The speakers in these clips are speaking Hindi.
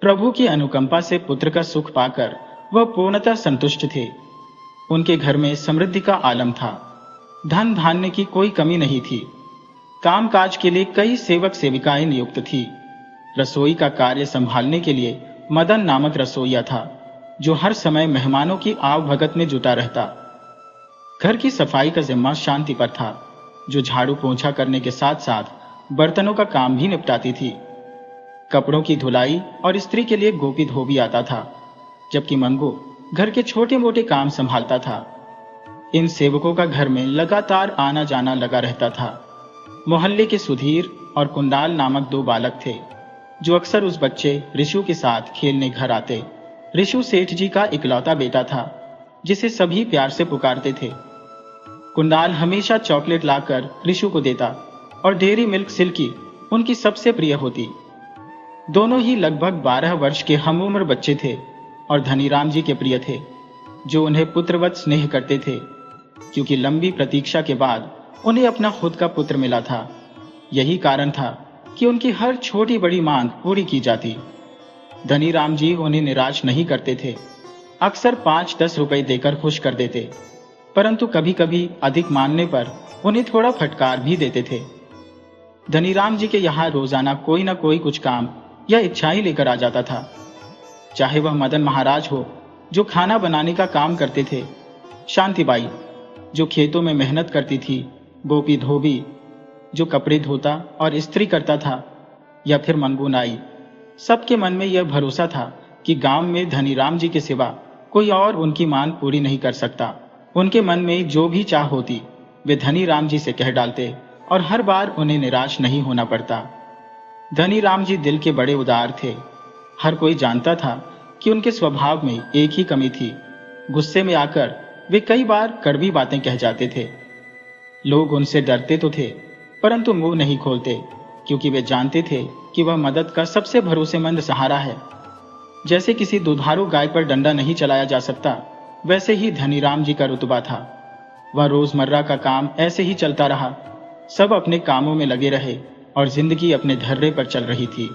प्रभु की अनुकंपा से पुत्र का सुख पाकर वह पूर्णतः संतुष्ट थे। उनके घर में समृद्धि का आलम था। धन धान्य की कोई कमी नहीं थी। कामकाज के लिए कई सेवक सेविकाएं नियुक्त थी। रसोई का कार्य संभालने के लिए मदन नामक रसोइया था, जो हर समय मेहमानों की आवभगत में जुटा रहता। घर की सफाई का जिम्मा शांति पर था, जो झाड़ू पोंछा करने के साथ साथ बर्तनों का काम भी निपटाती थी। कपड़ों की धुलाई और इस्त्री के लिए गोपी धोबी आता था, जबकि मंगू घर के छोटे मोटे काम संभालता था। इन सेवकों का घर में लगातार आना जाना लगा रहता था। मोहल्ले के सुधीर और कुंडाल नामक दो बालक थे, जो अक्सर उस बच्चे ऋषु के साथ खेलने घर आते। ऋषु सेठ जी का इकलौता बेटा था, जिसे सभी प्यार से पुकारते थे। कुंडाल हमेशा चॉकलेट लाकर ऋषु को देता और डेयरी मिल्क सिल्की उनकी सबसे प्रिय होती। दोनों ही लगभग 12 वर्ष के हमउम्र बच्चे थे और धनीराम जी के प्रिय थे, जो उन्हें पुत्रवत स्नेह करते थे, क्योंकि लंबी प्रतीक्षा के बाद उन्हें अपना खुद का पुत्र मिला था। यही कारण था कि उनकी हर छोटी बड़ी मांग पूरी की जाती। धनीराम जी उन्हें निराश नहीं करते थे। अक्सर 5-10 रुपए देकर खुश कर देते, परंतु कभी कभी अधिक मांगने पर उन्हें थोड़ा फटकार भी देते थे। धनीराम जी के यहाँ रोजाना कोई न कोई कुछ काम या इच्छा ही लेकर आ जाता था। चाहे वह मदन महाराज हो, जो खाना बनाने का काम करते थे, शांतिबाई जो खेतों में मेहनत करती थी, गोपी धोबी जो कपड़े धोता और इस्त्री करता था, या फिर मंगू नाई। सबके मन में यह भरोसा था कि गांव में धनीराम जी के सिवा कोई और उनकी मांग पूरी नहीं कर सकता। उनके मन में जो भी चाह होती वे धनीराम जी से कह डालते और हर बार उन्हें निराश नहीं होना पड़ता। धनीराम जी दिल के बड़े उदार थे। हर कोई जानता था कि उनके स्वभाव में एक ही कमी थी, गुस्से में आकर वे कई बार कड़वी बातें कह जाते थे। लोग उनसे डरते तो थे, परंतु मुंह नहीं खोलते, क्योंकि वे जानते थे कि वह मदद का सबसे भरोसेमंद सहारा है। जैसे किसी दुधारू गाय पर डंडा नहीं चलाया जा सकता, वैसे ही धनीराम जी का रुतबा था। वह रोजमर्रा का काम ऐसे ही चलता रहा। सब अपने कामों में लगे रहे और जिंदगी अपने धर्रे पर चल रही थी।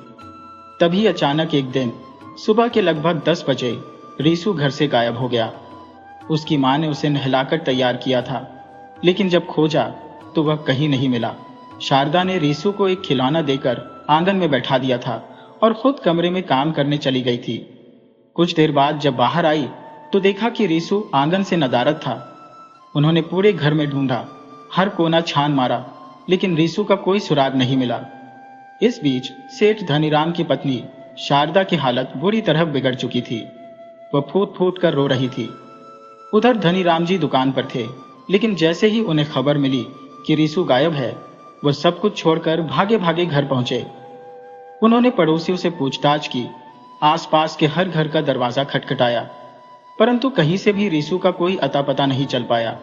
तभी अचानक एक दिन सुबह के लगभग 10 बजे रीसू घर से गायब हो गया। उसकी मां ने उसे नहलाकर तैयार किया था, लेकिन जब खोजा तो वह कहीं नहीं मिला। शारदा ने रीसू को एक खिलौना देकर आंगन में बैठा दिया था और खुद कमरे में काम करने चली गई थी। कुछ देर बाद जब बाहर आई तो देखा कि रीसू आंगन से नदारद था। उन्होंने पूरे घर में ढूंढा, हर कोना छान मारा, लेकिन रीसू का कोई सुराग नहीं मिला। इस बीच सेठ धनीराम की पत्नी शारदा की हालत बुरी तरह बिगड़ चुकी थी। वह फूट फूट कर रो रही थी। उधर धनीराम जी दुकान पर थे, लेकिन जैसे ही उन्हें खबर मिली कि रीसू गायब है, वह सब कुछ छोड़कर भागे भागे घर पहुंचे। उन्होंने पड़ोसियों से पूछताछ की, आसपास के हर घर का दरवाजा खटखटाया, परंतु कहीं से भी रीसू का कोई अता पता नहीं चल पाया।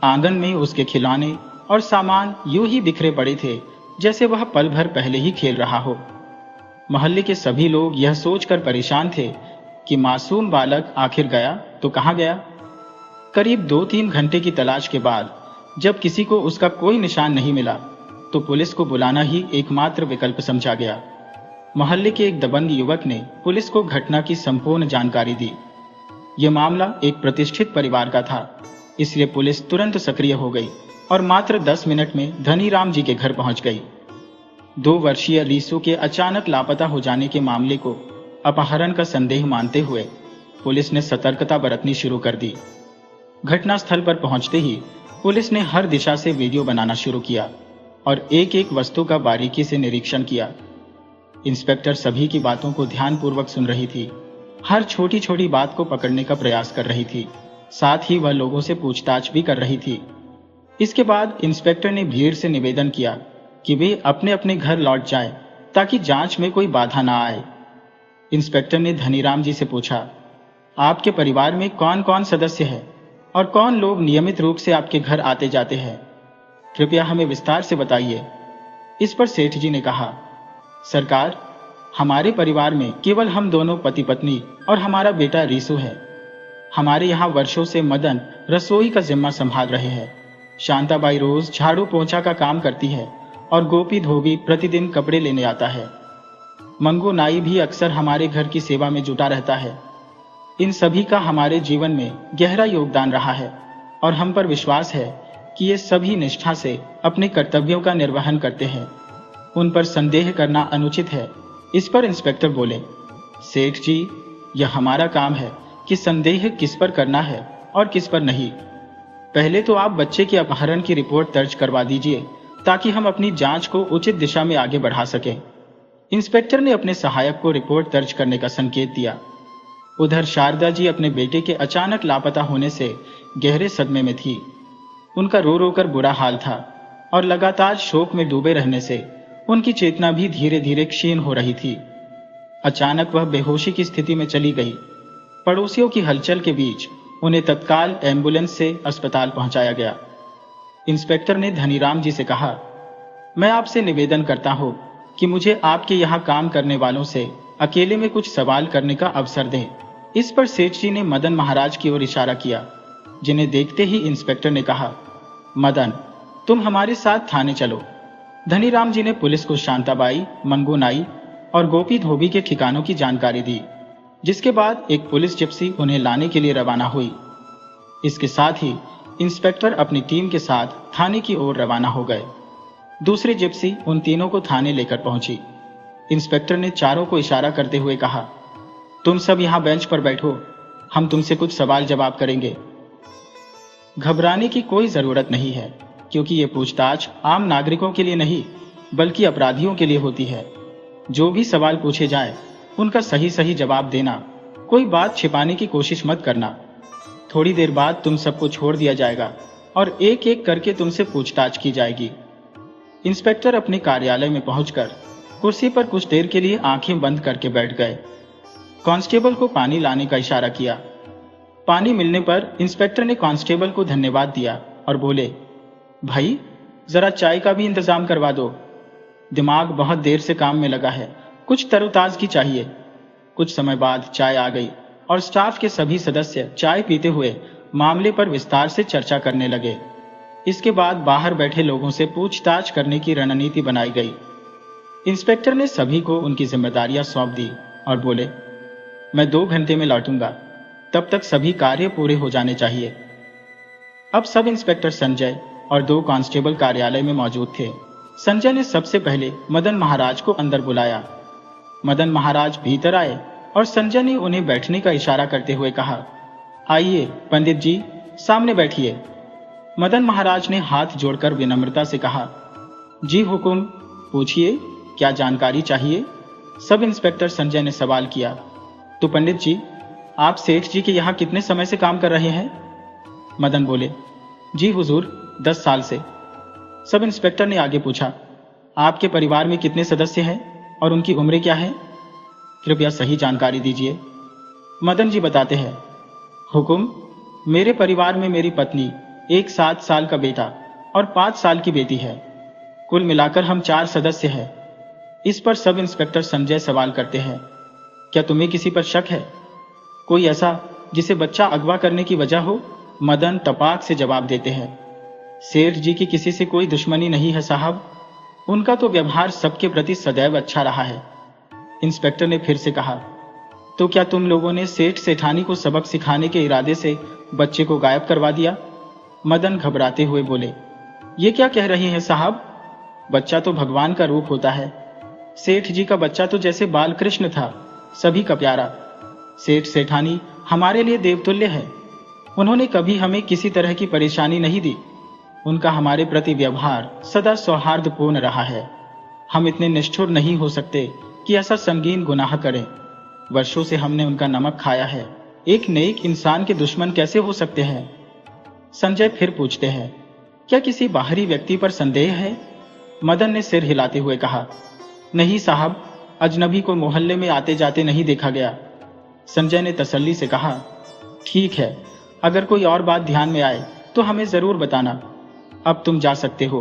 आंगन में उसके खिलौने और सामान यूं ही बिखरे पड़े थे जैसे वह पल भर पहले ही खेल रहा हो। मोहल्ले के सभी लोग यह सोचकर परेशान थे कि मासूम बालक आखिर गया तो कहां गया। करीब 2-3 घंटे की तलाश के बाद जब किसी को उसका कोई निशान नहीं मिला, तो पुलिस को बुलाना ही एकमात्र विकल्प समझा गया। मोहल्ले के एक दबंग युवक ने पुलिस को घटना की संपूर्ण जानकारी दी। यह मामला एक प्रतिष्ठित परिवार का था, इसलिए पुलिस तुरंत सक्रिय हो गई और मात्र 10 मिनट में धनीराम जी के घर पहुंच गई। 2 वर्षीय रीसू के अचानक लापता हो जाने के मामले को अपहरण का संदेह मानते हुए पुलिस ने सतर्कता बरतनी शुरू कर दी। घटनास्थल पर पहुंचते ही पुलिस ने हर दिशा से वीडियो बनाना शुरू किया और एक एक वस्तु का बारीकी से निरीक्षण किया। इंस्पेक्टर सभी की बातों को ध्यानपूर्वक सुन रही थी, हर छोटी छोटी बात को पकड़ने का प्रयास कर रही थी, साथ ही वह लोगों से पूछताछ भी कर रही थी। इसके बाद इंस्पेक्टर ने भीड़ से निवेदन किया कि वे अपने अपने घर लौट जाएं, ताकि जांच में कोई बाधा ना आए। इंस्पेक्टर ने धनीराम जी से पूछा, आपके परिवार में कौन कौन सदस्य है और कौन लोग नियमित रूप से आपके घर आते जाते हैं? कृपया हमें विस्तार से बताइए। इस पर सेठ जी ने कहा, सरकार, हमारे परिवार में केवल हम दोनों पति पत्नी और हमारा बेटा रीसू है। हमारे यहाँ वर्षों से मदन रसोई का जिम्मा संभाल रहे हैं। शांताबाई रोज झाड़ू पोंछा का काम करती है और गोपी धोबी प्रतिदिन कपड़े लेने आता है। मंगू नाई भी अक्सर हमारे घर की सेवा में जुटा रहता है। इन सभी का हमारे जीवन में गहरा योगदान रहा है और हम पर विश्वास है कि ये सभी निष्ठा से अपने कर्तव्यों का निर्वहन करते हैं। उन पर संदेह करना अनुचित है। इस पर इंस्पेक्टर बोले, सेठ जी, यह हमारा काम है कि संदेह किस पर करना है और किस पर नहीं। पहले तो आप बच्चे के अपहरण की रिपोर्ट दर्ज करवा दीजिए ताकि हम अपनी जांच को उचित दिशा में आगे बढ़ा सकें। इंस्पेक्टर ने अपने सहायक को रिपोर्ट दर्ज करने का संकेत दिया। उधर शारदा जी अपने बेटे के अचानक लापता होने से गहरे सदमे में थी। उनका रो रो कर बुरा हाल था और लगातार शोक में डूबे रहने से उनकी चेतना भी धीरे धीरे क्षीण हो रही थी। अचानक वह बेहोशी की स्थिति में चली गई। पड़ोसियों की हलचल के बीच उन्हें तत्काल एम्बुलेंस से अस्पताल पहुंचाया गया। इंस्पेक्टर ने धनीराम जी से कहा, मैं आपसे निवेदन करता हूं कि मुझे आपके यहाँ काम करने वालों से अकेले में कुछ सवाल करने का अवसर दें। इस पर सेठ जी ने मदन महाराज की ओर इशारा किया, जिन्हें देखते ही इंस्पेक्टर ने कहा, मदन, तुम हमारे साथ थाने चलो। धनीराम जी ने पुलिस को शांताबाई, मंगू नाई और गोपी धोबी के ठिकानों की जानकारी दी, जिसके बाद एक पुलिस जिप्सी उन्हें लाने के लिए रवाना हुई। इसके साथ ही इंस्पेक्टर अपनी टीम के साथ थाने की ओर रवाना हो गए। दूसरी जिप्सी उन तीनों को थाने लेकर पहुंची। इंस्पेक्टर ने चारों को इशारा करते हुए कहा, तुम सब यहां बेंच पर बैठो, हम तुमसे कुछ सवाल जवाब करेंगे। घबराने की कोई जरूरत नहीं है, क्योंकि ये पूछताछ आम नागरिकों के लिए नहीं बल्कि अपराधियों के लिए होती है। जो भी सवाल पूछे जाए उनका सही सही जवाब देना, कोई बात छिपाने की कोशिश मत करना। थोड़ी देर बाद तुम सबको छोड़ दिया जाएगा और एक एक करके तुमसे पूछताछ की जाएगी। इंस्पेक्टर अपने कार्यालय में पहुंचकर कुर्सी पर कुछ देर के लिए आंखें बंद करके बैठ गए। कांस्टेबल को पानी लाने का इशारा किया। पानी मिलने पर इंस्पेक्टर ने कांस्टेबल को धन्यवाद दिया और बोले, भाई, जरा चाय का भी इंतजाम करवा दो। दिमाग बहुत देर से काम में लगा है, कुछ तरोताजगी चाहिए। कुछ समय बाद चाय आ गई और स्टाफ के सभी सदस्य चाय पीते हुए मामले पर विस्तार से चर्चा करने लगे। इसके बाद बाहर बैठे लोगों से पूछताछ करने की रणनीति बनाई गई। इंस्पेक्टर ने सभी को उनकी जिम्मेदारियां सौंप दी और बोले, मैं 2 घंटे में लौटूंगा, तब तक सभी कार्य पूरे हो जाने चाहिए। अब सब इंस्पेक्टर संजय और 2 कांस्टेबल कार्यालय में मौजूद थे। संजय ने सबसे पहले मदन महाराज को अंदर बुलाया। मदन महाराज भीतर आए और संजय ने उन्हें बैठने का इशारा करते हुए कहा, आइए पंडित जी, सामने बैठिए। मदन महाराज ने हाथ जोड़कर विनम्रता से कहा, जी हुकुम, पूछिए, क्या जानकारी चाहिए? सब इंस्पेक्टर संजय ने सवाल किया। तो पंडित जी, आप सेठ जी के यहाँ कितने समय से काम कर रहे हैं? मदन बोले, जी हुजूर, 10 साल से। सब इंस्पेक्टर ने आगे पूछा, आपके परिवार में कितने सदस्य हैं और उनकी उम्रें क्या है? कृपया सही जानकारी दीजिए। मदन जी बताते हैं, हुकुम, मेरे परिवार में मेरी पत्नी, एक 7 साल का बेटा और 5 साल की बेटी है। कुल मिलाकर हम 4 सदस्य हैं। इस पर सब इंस्पेक्टर संजय सवाल करते हैं, क्या तुम्हें किसी पर शक है? कोई ऐसा जिसे बच्चा अगवा करने की वजह हो? मदन तपाक से जवाब देते हैं, सेठ जी की किसी से कोई दुश्मनी नहीं है साहब, उनका तो व्यवहार सबके प्रति सदैव अच्छा रहा है। इंस्पेक्टर ने फिर से कहा, तो क्या तुम लोगों ने सेठ सेठानी को सबक सिखाने के इरादे से बच्चे को गायब करवा दिया? मदन घबराते हुए बोले, ये क्या कह रहे हैं साहब? बच्चा तो भगवान का रूप होता है। सेठ जी का बच्चा तो जैसे बाल कृष्ण था, सभी का प्यारा। सेठ सेठानी हमारे लिए देवतुल्य है। उन्होंने कभी हमें किसी तरह की परेशानी नहीं दी। उनका हमारे प्रति व्यवहार सदा सौहार्दपूर्ण रहा है। हम इतने निष्ठुर नहीं हो सकते कि ऐसा संगीन गुनाह करें। वर्षों से हमने उनका नमक खाया है। एक नेक इंसान के दुश्मन कैसे हो सकते हैं? संजय फिर पूछते हैं, क्या किसी बाहरी व्यक्ति पर संदेह है? मदन ने सिर हिलाते हुए कहा, नहीं साहब, अजनबी को मोहल्ले में आते जाते नहीं देखा गया। संजय ने तसल्ली से कहा, ठीक है, अगर कोई और बात ध्यान में आए तो हमें जरूर बताना। अब तुम जा सकते हो।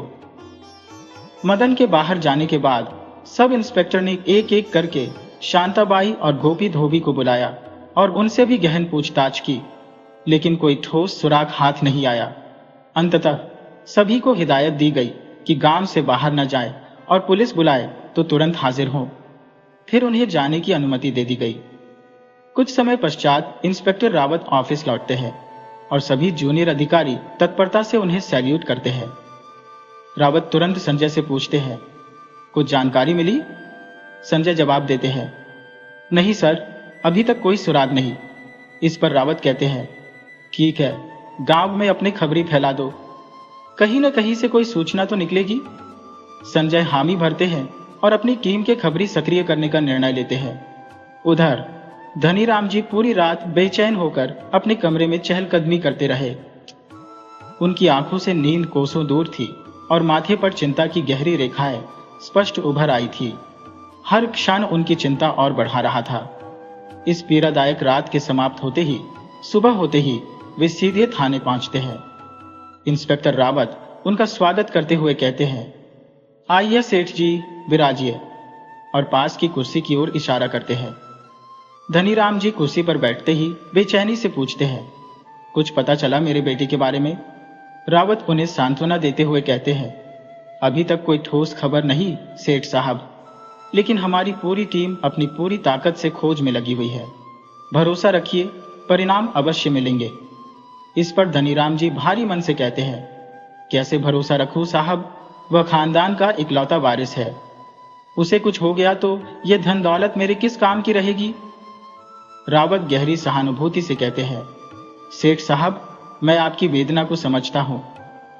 मदन के बाहर जाने के बाद सब इंस्पेक्टर ने एक एक करके शांताबाई और गोपी धोबी को बुलाया और उनसे भी गहन पूछताछ की, लेकिन कोई ठोस सुराग हाथ नहीं आया। अंततः सभी को हिदायत दी गई कि गांव से बाहर न जाए और पुलिस बुलाए तो तुरंत हाजिर हों। फिर उन्हें जाने की अनुमति दे दी गई। कुछ समय पश्चात इंस्पेक्टर रावत ऑफिस लौटते हैं और सभी जूनियर अधिकारी तत्परता से उन्हें सैल्यूट करते हैं। रावत तुरंत संजय से पूछते हैं, कुछ जानकारी मिली? संजय जवाब देते हैं, नहीं सर, अभी तक कोई सुराग नहीं। इस पर रावत कहते हैं, ठीक है, गांव में अपनी खबरी फैला दो, कहीं न कहीं से कोई सूचना तो निकलेगी। संजय हामी भरते हैं और अपनी टीम के खबरी सक्रिय करने का निर्णय लेते हैं। उधर धनीराम जी पूरी रात बेचैन होकर अपने कमरे में चहलकदमी करते रहे। उनकी आंखों से नींद कोसों दूर थी और माथे पर चिंता की गहरी रेखाएं स्पष्ट उभर आई थी। हर क्षण उनकी चिंता और बढ़ा रहा था। इस पीड़ादायक रात के समाप्त होते ही, सुबह होते ही वे सीधे थाने पहुंचते हैं। इंस्पेक्टर रावत उनका स्वागत करते हुए कहते हैं, आइए सेठ जी, विराजिए, और पास की कुर्सी की ओर इशारा करते हैं। धनीराम जी कुर्सी पर बैठते ही बेचैनी से पूछते हैं, कुछ पता चला मेरे बेटे के बारे में? रावत उन्हें सांत्वना देते हुए कहते हैं, अभी तक कोई ठोस खबर नहीं सेठ साहब, लेकिन हमारी पूरी टीम अपनी पूरी ताकत से खोज में लगी हुई है। भरोसा रखिए, परिणाम अवश्य मिलेंगे। इस पर धनीराम जी भारी मन से कहते हैं, कैसे भरोसा रखूं साहब, वह खानदान का इकलौता वारिस है। उसे कुछ हो गया तो यह धन दौलत मेरे किस काम की रहेगी? रावत गहरी सहानुभूति से कहते हैं, सेठ साहब, मैं आपकी वेदना को समझता हूं।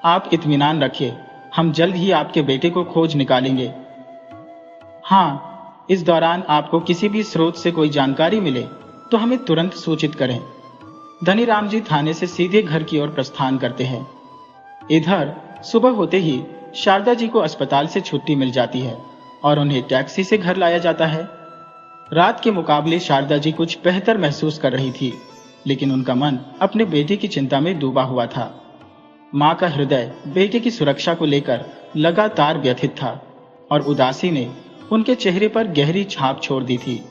आप इत्मीनान रखिए, हम जल्द ही आपके बेटे को खोज निकालेंगे। हाँ, इस दौरान आपको किसी भी स्रोत से कोई जानकारी मिले तो हमें तुरंत सूचित करें। धनीराम जी थाने से सीधे घर की ओर प्रस्थान करते हैं। इधर सुबह होते ही शारदा जी को अस्पताल से छुट्टी मिल जाती है और उन्हें टैक्सी से घर लाया जाता है। रात के मुकाबले शारदा जी कुछ बेहतर महसूस कर रही थी, लेकिन उनका मन अपने बेटे की चिंता में डूबा हुआ था। मां का हृदय बेटे की सुरक्षा को लेकर लगातार व्यथित था और उदासी ने उनके चेहरे पर गहरी छाप छोड़ दी थी।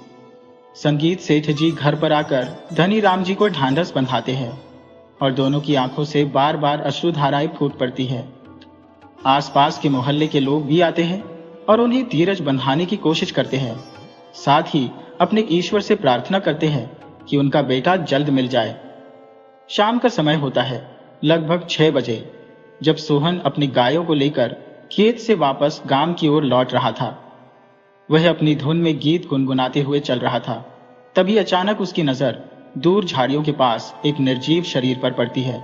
संगीत सेठ जी घर पर आकर धनीराम जी को ढांढस बंधाते हैं और दोनों की आंखों से बार बार अश्रुधाराएं फूट पड़ती है। आसपास के मोहल्ले के लोग भी आते हैं और उन्हें धीरज बंधाने की कोशिश करते हैं। साथ ही अपने ईश्वर से प्रार्थना करते हैं कि उनका बेटा जल्द मिल जाए। शाम का समय होता है, लगभग 6 बजे, जब सोहन अपनी गायों को लेकर खेत से वापस गांव की ओर लौट रहा था। वह अपनी धुन में गीत गुनगुनाते हुए चल रहा था। तभी अचानक उसकी नजर दूर झाड़ियों के पास एक निर्जीव शरीर पर पड़ती है।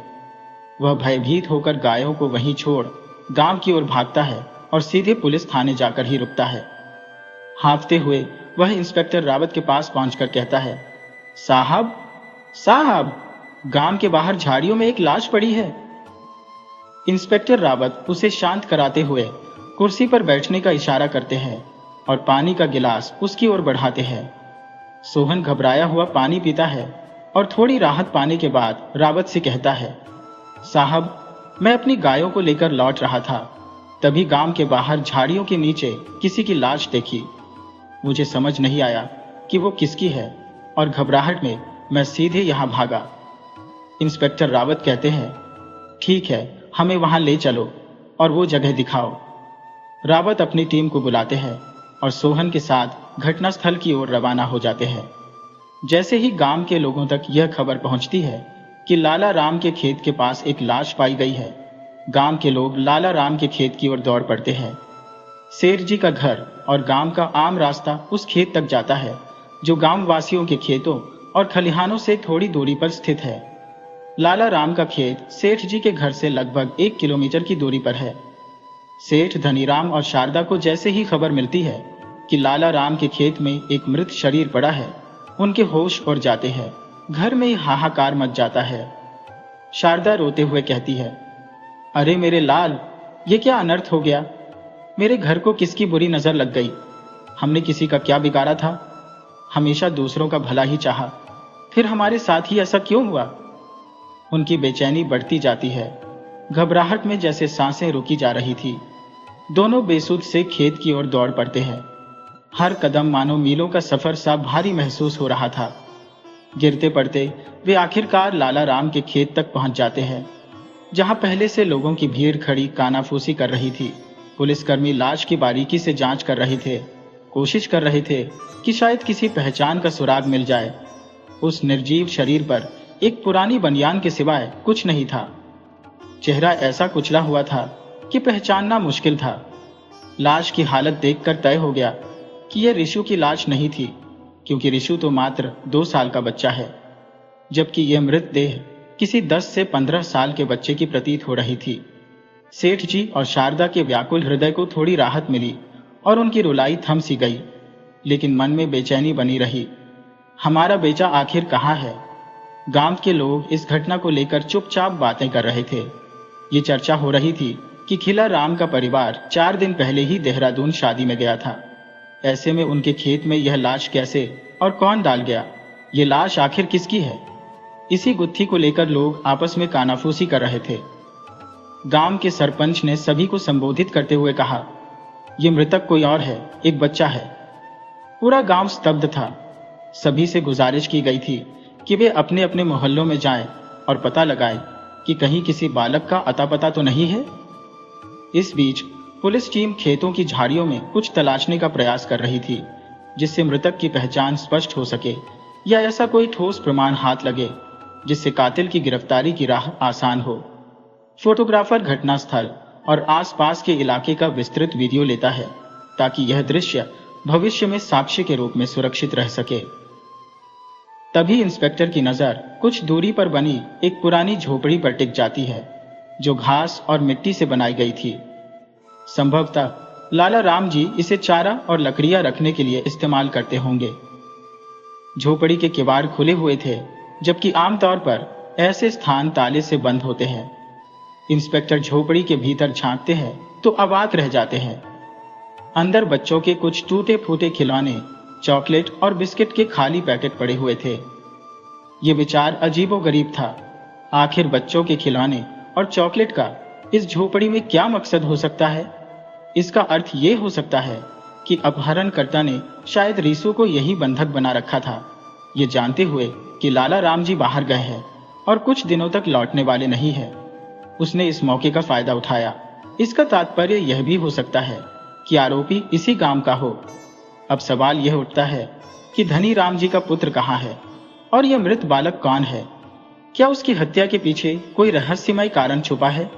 वह भयभीत होकर गायों को वहीं छोड़ गांव की ओर भागता है और सीधे पुलिस थाने जाकर ही रुकता है। हाँफते हुए वह इंस्पेक्टर रावत के पास पहुंचकर कहता है, साहब, साहब, गांव के बाहर झाड़ियों में एक लाश पड़ी है। इंस्पेक्टर रावत उसे शांत कराते हुए कुर्सी पर बैठने का इशारा करते हैं और पानी का गिलास उसकी ओर बढ़ाते हैं। सोहन घबराया हुआ पानी पीता है और थोड़ी राहत पाने के बाद रावत से कहता है, साहब, मैं अपनी गायों को लेकर लौट रहा था, तभी गांव के बाहर झाड़ियों के नीचे किसी की लाश देखी। मुझे समझ नहीं आया कि वो किसकी है और घबराहट में मैं सीधे यहां भागा। इंस्पेक्टर रावत कहते हैं, ठीक है, हमें वहां ले चलो और वो जगह दिखाओ। रावत अपनी टीम को बुलाते हैं और सोहन के साथ घटनास्थल की ओर रवाना हो जाते हैं। जैसे ही गांव के लोगों तक यह खबर पहुंचती है कि लाला राम के खेत के पास एक लाश पाई गई है, गांव के लोग लाला राम के खेत की ओर दौड़ पड़ते हैं। सेठ जी का घर और गांव का आम रास्ता उस खेत तक जाता है, जो गांव वासियों के खेतों और खलिहानों से थोड़ी दूरी पर स्थित है। लाला राम का खेत सेठ जी के घर से लगभग 1 किलोमीटर की दूरी पर है। सेठ धनीराम और शारदा को जैसे ही खबर मिलती है कि लाला राम के खेत में एक मृत शरीर पड़ा है, उनके होश उड़ जाते हैं। घर में हाहाकार मच जाता है। शारदा रोते हुए कहती है, अरे मेरे लाल, ये क्या अनर्थ हो गया? मेरे घर को किसकी बुरी नजर लग गई? हमने किसी का क्या बिगाड़ा था? हमेशा दूसरों का भला ही चाहा, फिर हमारे साथ ही ऐसा क्यों हुआ? उनकी बेचैनी बढ़ती जाती है। घबराहट में जैसे सांसें रुकी जा रही थी। दोनों बेसुध से खेत की ओर दौड़ पड़ते हैं। हर कदम मानो मीलों का सफर सा भारी महसूस हो रहा था। गिरते पड़ते वे आखिरकार लाला राम के खेत तक पहुंच जाते हैं, जहां पहले से लोगों की भीड़ खड़ी कानाफूसी कर रही थी। पुलिसकर्मी लाश की बारीकी से जांच कर रहे थे। कोशिश कर रहे थे कि शायद किसी पहचान का सुराग मिल जाए। उस निर्जीव शरीर पर एक पुरानी बनियान के सिवाय कुछ नहीं था। चेहरा ऐसा कुचला हुआ था कि पहचानना मुश्किल था। लाश की हालत देखकर तय हो गया कि यह ऋषु की लाश नहीं थी, क्योंकि ऋषु तो मात्र 2 साल का बच्चा है, जबकि यह मृतदेह किसी 10 से 15 साल के बच्चे की प्रतीत हो रही थी। सेठ जी और शारदा के व्याकुल हृदय को थोड़ी राहत मिली और उनकी रुलाई थम सी गई, लेकिन मन में बेचैनी बनी रही। हमारा बेटा आखिर कहाँ है? गांव के लोग इस घटना को लेकर चुपचाप बातें कर रहे थे। ये चर्चा हो रही थी कि खिला राम का परिवार 4 दिन पहले ही देहरादून शादी में गया था। ऐसे में उनके खेत में यह लाश कैसे और कौन डाल गया? ये लाश आखिर किसकी है? इसी गुत्थी को लेकर लोग आपस में कानाफूसी कर रहे थे। गांव के सरपंच ने सभी को संबोधित करते हुए कहा, यह मृतक कोई और है, एक बच्चा है। पूरा गांव स्तब्ध था। सभी से गुजारिश की गई थी कि वे अपने अपने मोहल्लों में जाएं और पता लगाएं कि कहीं किसी बालक का अता पता तो नहीं है। इस बीच पुलिस टीम खेतों की झाड़ियों में कुछ तलाशने का प्रयास कर रही थी, जिससे मृतक की पहचान स्पष्ट हो सके या ऐसा कोई ठोस प्रमाण हाथ लगे जिससे कातिल की गिरफ्तारी की राह आसान हो। फोटोग्राफर घटनास्थल और आसपास के इलाके का विस्तृत वीडियो लेता है ताकि यह दृश्य भविष्य में साक्ष्य के रूप में सुरक्षित रह सके। तभी इंस्पेक्टर की नजर कुछ दूरी पर बनी एक पुरानी झोपड़ी पर टिक जाती है, जो घास और मिट्टी से बनाई गई थी। संभवतः लाला राम जी इसे चारा और लकड़ियां रखने के लिए इस्तेमाल करते होंगे। झोपड़ी के किवाड़ खुले हुए थे, जबकि आमतौर पर ऐसे स्थान ताले से बंद होते हैं। इंस्पेक्टर झोपड़ी के भीतर झांकते हैं तो अवाक रह जाते हैं। अंदर बच्चों के कुछ टूटे फूटे खिलौने, चॉकलेट और बिस्किट के खाली पैकेट पड़े हुए थे। ये विचार अजीबोगरीब था। आखिर बच्चों के खिलौने और चॉकलेट का इस झोपड़ी में क्या मकसद हो सकता है? इसका अर्थ ये हो सकता है कि अपहरणकर्ता ने शायद रीसू को यही बंधक बना रखा था, ये जानते हुए कि लाला राम जी बाहर गए हैं और कुछ दिनों तक लौटने वाले नहीं है। उसने इस मौके का फायदा उठाया। इसका तात्पर्य यह भी हो सकता है कि आरोपी इसी गांव का हो। अब सवाल यह उठता है कि धनी राम जी का पुत्र कहाँ है और यह मृत बालक कौन है? क्या उसकी हत्या के पीछे कोई रहस्यमय कारण छुपा है?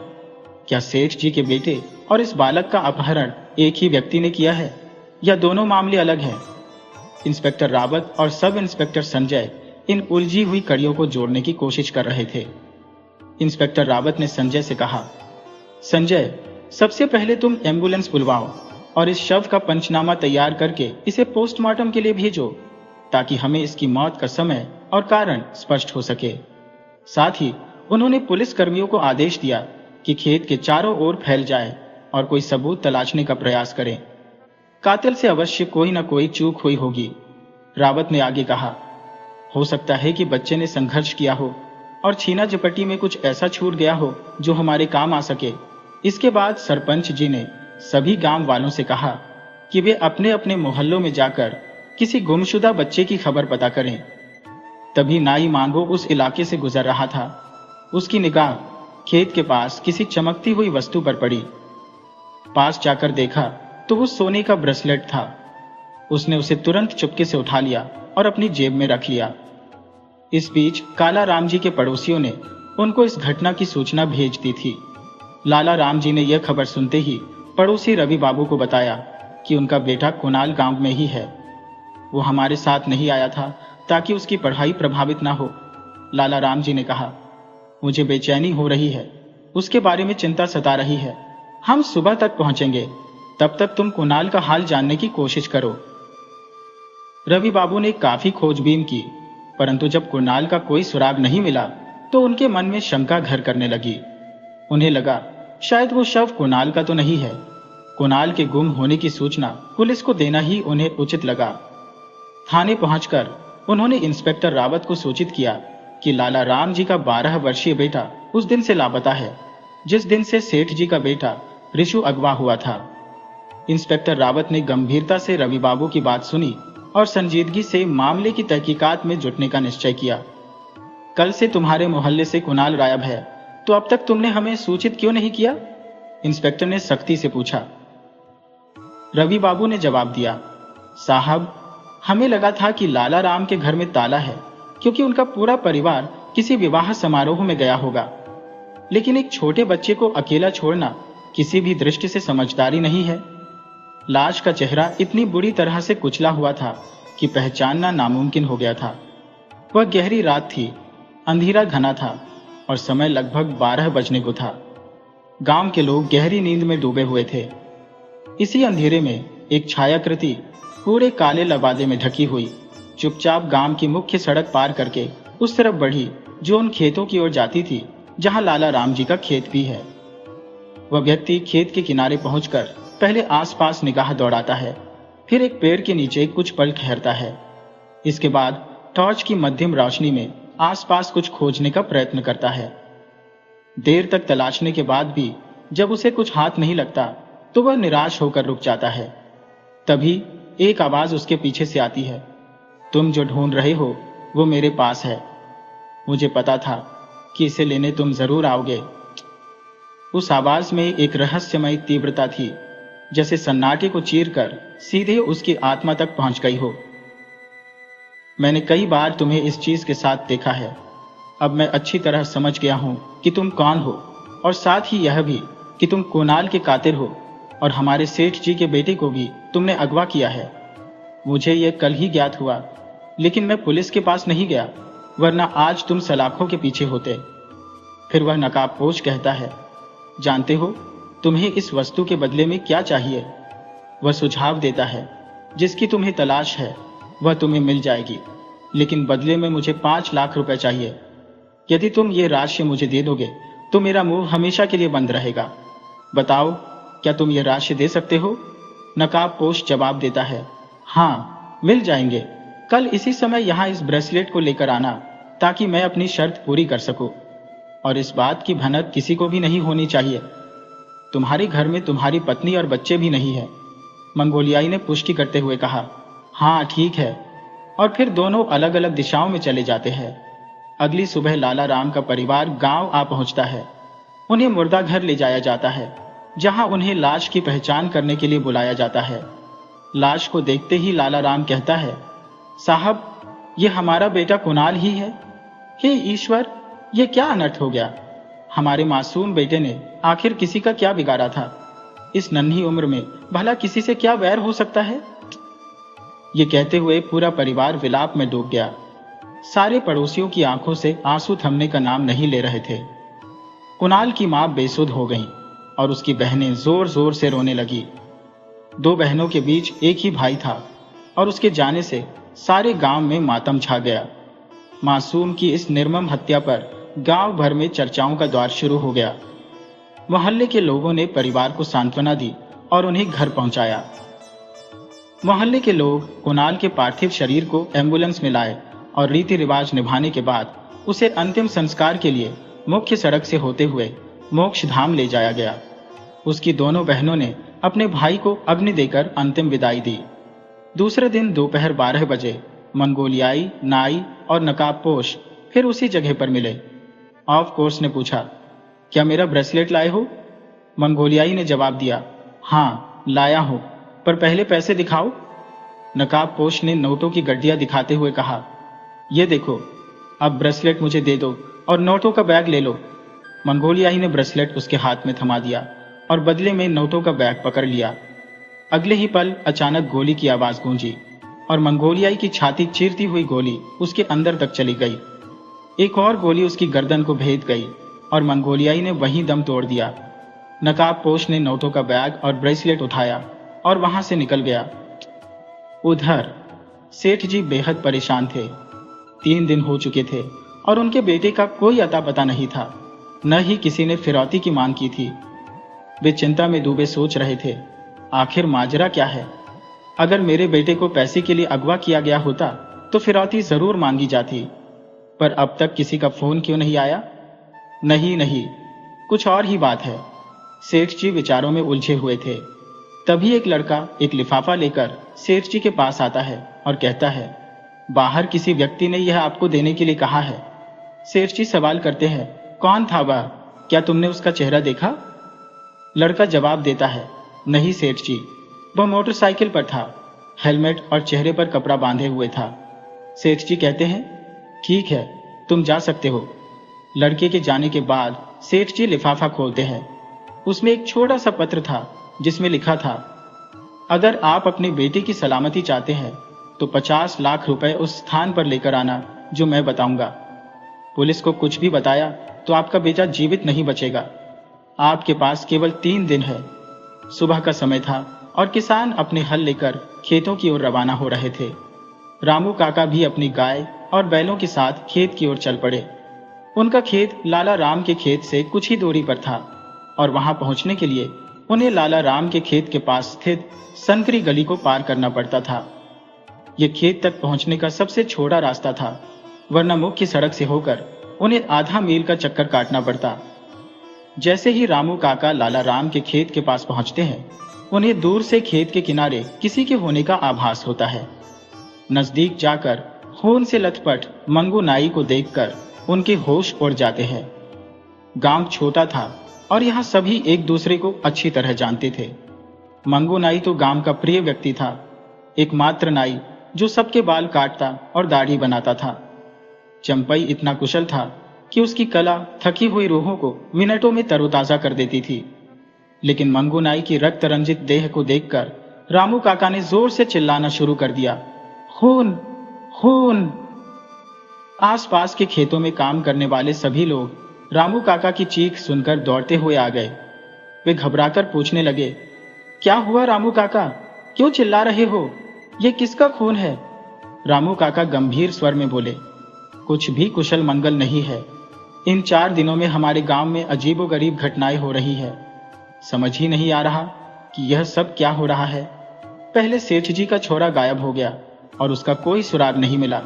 क्या सेठ जी के बेटे और इस बालक का अपहरण एक ही व्यक्ति ने किया है या दोनों मामले अलग हैं? इंस्पेक्टर रावत और सब इंस्पेक्टर संजय इन उलझी हुई कड़ियों को जोड़ने की कोशिश कर रहे थे। इंस्पेक्टर रावत ने संजय से कहा, संजय, सबसे पहले तुम एम्बुलेंस बुलवाओ और इस शव का पंचनामा तैयार करके इसे पोस्टमार्टम के लिए भेजो, ताकि हमें इसकी मौत का समय और कारण स्पष्ट हो सके। साथ ही उन्होंने पुलिस कर्मियों को आदेश दिया कि खेत के चारों ओर फैल जाए और कोई सबूत तलाशने का प्रयास करें। कातिल से अवश्य कोई न कोई चूक हुई होगी। रावत ने आगे कहा, हो सकता है कि बच्चे ने संघर्ष किया हो और छीना झपटी में कुछ ऐसा छूट गया हो जो हमारे काम आ सके। इसके बाद सरपंच जी ने सभी गांव वालों से कहा कि वे अपने अपने मोहल्लों में जाकर किसी गुमशुदा बच्चे की खबर पता करें। तभी नाई मांगो उस इलाके से गुजर रहा था। उसकी निगाह खेत के पास किसी चमकती हुई वस्तु पर पड़ी। पास जाकर देखा तो वो सोने का ब्रेसलेट था। उसने उसे तुरंत चुपके से उठा लिया और अपनी जेब में रख लिया। इस बीच काला राम जी के पड़ोसियों ने उनको इस घटना की सूचना भेज दी थी। लाला राम जी ने यह खबर सुनते ही पड़ोसी रवि बाबू को बताया कि उनका बेटा कुणाल गांव में ही है। वो हमारे साथ नहीं आया था ताकि उसकी पढ़ाई प्रभावित ना हो। लाला राम जी ने कहा, मुझे बेचैनी हो रही है, उसके बारे में चिंता सता रही है। हम सुबह तक पहुंचेंगे, तब तक तुम कुणाल का हाल जानने की कोशिश करो। रवि बाबू ने काफी खोजबीन की, परंतु जब कुणाल का कोई सुराग नहीं मिला तो उनके मन में शंका घर करने लगी। उन्हें लगा शायद वो शव कुणाल का तो नहीं है। कुणाल के गुम होने की सूचना पुलिस को देना ही उन्हें उचित लगा। थाने पहुंचकर उन्होंने इंस्पेक्टर रावत को सूचित किया कि लाला राम जी का 12 वर्षीय बेटा उस दिन से लापता है, जिस दिन से सेठ जी का बेटा ऋषु अगवा हुआ था। इंस्पेक्टर रावत ने गंभीरता से रवि बाबू की बात सुनी और संजीदगी से मामले की तहकीकात में जुटने का निश्चय किया। कल से तुम्हारे मोहल्ले से कुणाल गायब है, तो अब तक तुमने हमें सूचित क्यों नहीं किया? इंस्पेक्टर ने सख्ती से पूछा। रवि बाबू ने जवाब दिया, साहब, हमें लगा था कि लाला राम के घर में ताला है, क्योंकि उनका पूरा परिवार किसी विवाह समारोह में गया होगा। लेकिन एक छोटे बच्चे को अकेला छोड़ना किसी भी दृष्टि से समझदारी नहीं है। लाश का चेहरा इतनी बुरी तरह से कुचला हुआ था कि पहचानना नामुमकिन हो गया था। वह गहरी रात थी, अंधेरा घना था और समय लगभग 12 बजने को था। गांव के लोग गहरी नींद में डूबे हुए थे। इसी अंधेरे में एक छायाकृति पूरे काले लबादे में ढकी हुई चुपचाप गांव की मुख्य सड़क पार करके उस तरफ बढ़ी जो उन खेतों की ओर जाती थी जहां लाला राम जी का खेत भी है। वह व्यक्ति खेत के किनारे पहुंचकर पहले आसपास निगाह दौड़ाता है, फिर एक पेड़ के नीचे कुछ पल ठहरता है। इसके बाद टॉर्च की मध्यम रोशनी में आसपास कुछ खोजने का प्रयत्न करता है। देर तक तलाशने के बाद भी जब उसे कुछ हाथ नहीं लगता तो वह निराश होकर रुक जाता है। तभी एक आवाज उसके पीछे से आती है, तुम जो ढूंढ रहे हो वो मेरे पास है। मुझे पता था कि इसे लेने तुम जरूर आओगे। उस आवाज में एक रहस्यमय तीव्रता थी, जैसे सन्नाटे को चीरकर सीधे उसकी आत्मा तक पहुंच गई हो। मैंने कई बार तुम्हें इस चीज के साथ देखा है। अब मैं अच्छी तरह समझ गया हूं कि तुम कौन हो, और साथ ही यह भी कि तुम कुणाल के कातिल हो और हमारे सेठ जी के बेटे को भी तुमने अगवा किया है। मुझे यह कल ही ज्ञात हुआ, लेकिन मैं पुलिस के पास नहीं गया, वरना आज तुम सलाखों के पीछे होते। फिर वह नकाबपोश कहता है, जानते हो तुम्हें इस वस्तु के बदले में क्या चाहिए? वह सुझाव देता है, जिसकी तुम्हें तलाश है वह तुम्हें मिल जाएगी, लेकिन बदले में मुझे 5 लाख रुपए चाहिए। यदि तुम ये राशि मुझे दे दोगे तो मेरा मुंह हमेशा के लिए बंद रहेगा। बताओ, क्या तुम ये राशि दे सकते हो? नकाबपोश जवाब देता है, हाँ, मिल जाएंगे। कल इसी समय यहाँ इस ब्रेसलेट को लेकर आना, ताकि मैं अपनी शर्त पूरी कर सकूं, और इस बात की भनक किसी को भी नहीं होनी चाहिए। तुम्हारे घर में तुम्हारी पत्नी और बच्चे भी नहीं है। मंगोलियाई ने पुष्टि करते हुए कहा, हाँ ठीक है। और फिर दोनों अलग अलग दिशाओं में चले जाते हैं। अगली सुबह लाला राम का परिवार गांव आ पहुंचता है। उन्हें मुर्दा घर ले जाया जाता है, जहां उन्हें लाश की पहचान करने के लिए बुलाया जाता है। लाश को देखते ही लाला राम कहता है, साहब, ये हमारा बेटा कुणाल ही है। हे ईश्वर, ये क्या अनर्थ हो गया? हमारे मासूम बेटे ने आखिर किसी का क्या बिगाड़ा था? इस नन्ही उम्र में भला किसी से क्या वैर हो सकता है? ये कहते हुए पूरा परिवार विलाप में डूब गया। सारे पड़ोसियों की आंखों से आंसू थमने का नाम नहीं ले रहे थे। कुणाल की मां बेसुध हो गईं और उसकी बहनें जोर जोर से रोने लगी। 2 बहनों के बीच एक ही भाई था और उसके जाने से सारे गांव में मातम छा गया। मासूम की इस निर्मम हत्या पर गांव भर में चर्चाओं का दौर शुरू हो गया। मोहल्ले के लोगों ने परिवार को सांत्वना दी और उन्हें घर पहुंचाया। मोहल्ले के लोग कुणाल के पार्थिव शरीर को एम्बुलेंस में लाए और रीति रिवाज निभाने के बाद उसे अंतिम संस्कार के लिए मुख्य सड़क से होते हुए मोक्ष धाम ले जाया गया। उसकी दोनों बहनों ने अपने भाई को अग्नि देकर अंतिम विदाई दी। दूसरे दिन दोपहर 12 बजे मंगोलियाई, नाई और नकाबपोश फिर उसी जगह पर मिले। ऑफ कोर्स ने पूछा, क्या मेरा ब्रेसलेट लाए हो? मंगोलियाई ने जवाब दिया, हाँ लाया हूं, पर पहले पैसे दिखाओ। नकाबपोश ने नोटों की गड्डियां दिखाते हुए कहा, ये देखो, अब ब्रेसलेट मुझे दे दो और नोटों का बैग ले लो। मंगोलियाई ने ब्रेसलेट उसके हाथ में थमा दिया और बदले में नोटों का बैग पकड़ लिया। अगले ही पल अचानक गोली की आवाज गूंजी और मंगोलियाई की छाती चीरती हुई गोली उसके अंदर तक चली गई। एक और गोली उसकी गर्दन को भेद गई और मंगोलियाई ने वहीं दम तोड़ दिया। नकाबपोश ने नोटों का बैग और ब्रेसलेट उठाया और वहां से निकल गया। उधर सेठ जी बेहद परेशान थे। 3 दिन हो चुके थे और उनके बेटे का कोई अता पता नहीं था, न ही किसी ने फिरौती की मांग की थी। वे चिंता में डूबे सोच रहे थे, आखिर माजरा क्या है? अगर मेरे बेटे को पैसे के लिए अगवा किया गया होता तो फिरौती जरूर मांगी जाती, पर अब तक किसी का फोन क्यों नहीं आया? नहीं, कुछ और ही बात है। सेठ जी विचारों में उलझे हुए थे। तभी एक लड़का एक लिफाफा लेकर सेठ जी के पास आता है और कहता है, बाहर किसी व्यक्ति ने यह आपको देने के लिए कहा है। सेठ जी सवाल करते हैं, कौन था वह? क्या तुमने उसका चेहरा देखा? लड़का जवाब देता है, नहीं सेठ जी, वह मोटरसाइकिल पर था। हेलमेट और चेहरे पर कपड़ा बांधे हुए था। सेठ जी कहते हैं, ठीक है, तुम जा सकते हो। लड़के के जाने के बाद सेठ जी लिफाफा खोलते हैं। उसमें एक छोटा सा पत्र था जिसमें लिखा था, अगर आप अपनी बेटी की सलामती चाहते हैं तो 50 लाख रुपए उस स्थान पर लेकर आना जो मैं बताऊंगा। पुलिस को कुछ भी बताया तो आपका बेटा जीवित नहीं बचेगा। आपके पास केवल 3 दिन है। सुबह का समय था और किसान अपने हल लेकर खेतों की ओर रवाना हो रहे थे। रामू काका भी अपनी गाय और बैलों के साथ खेत की ओर चल पड़े। उनका खेत लाला राम के खेत से कुछ ही दूरी पर था और वहां पहुंचने के लिए उन्हें लाला राम के खेत के पास स्थित संकरी गली को पार करना पड़ता था। यह खेत तक पहुंचने का सबसे छोटा रास्ता था, वरना मुख्य सड़क से होकर उन्हें आधा मील का चक्कर काटना पड़ता। जैसे ही रामू काका लाला राम के खेत के पास पहुंचते हैं, उन्हें दूर से खेत के किनारे किसी के होने का आभास होता है। नजदीक जाकर खून से लथपथ मंगू नाई को देखकर उनके होश उड़ जाते हैं। गांव छोटा था और यहाँ सभी एक दूसरे को अच्छी तरह जानते थे। मंगू नाई तो गांव का प्रिय व्यक्ति था, एकमात्र नाई जो सबके बाल काटता और दाढ़ी बनाता था। चंपई इतना कुशल था कि उसकी कला थकी हुई रूहों को मिनटों में तरोताजा कर देती थी। लेकिन मंगू नाई की रक्त रंजित देह को देखकर रामू काका ने जोर से चिल्लाना शुरू कर दिया, खून, खून। आसपास के खेतों में काम करने वाले सभी लोग रामू काका की चीख सुनकर दौड़ते हुए आ गए। वे घबराकर पूछने लगे, क्या हुआ रामू काका, क्यों चिल्ला रहे हो? ये किसका खून है? रामू काका गंभीर स्वर में बोले, कुछ भी कुशल मंगल नहीं है। इन 4 दिनों में हमारे गांव में अजीबोगरीब घटनाएं हो रही है। समझ ही नहीं आ रहा कि यह सब क्या हो रहा है। पहले सेठ जी का छोरा गायब हो गया और उसका कोई सुराग नहीं मिला।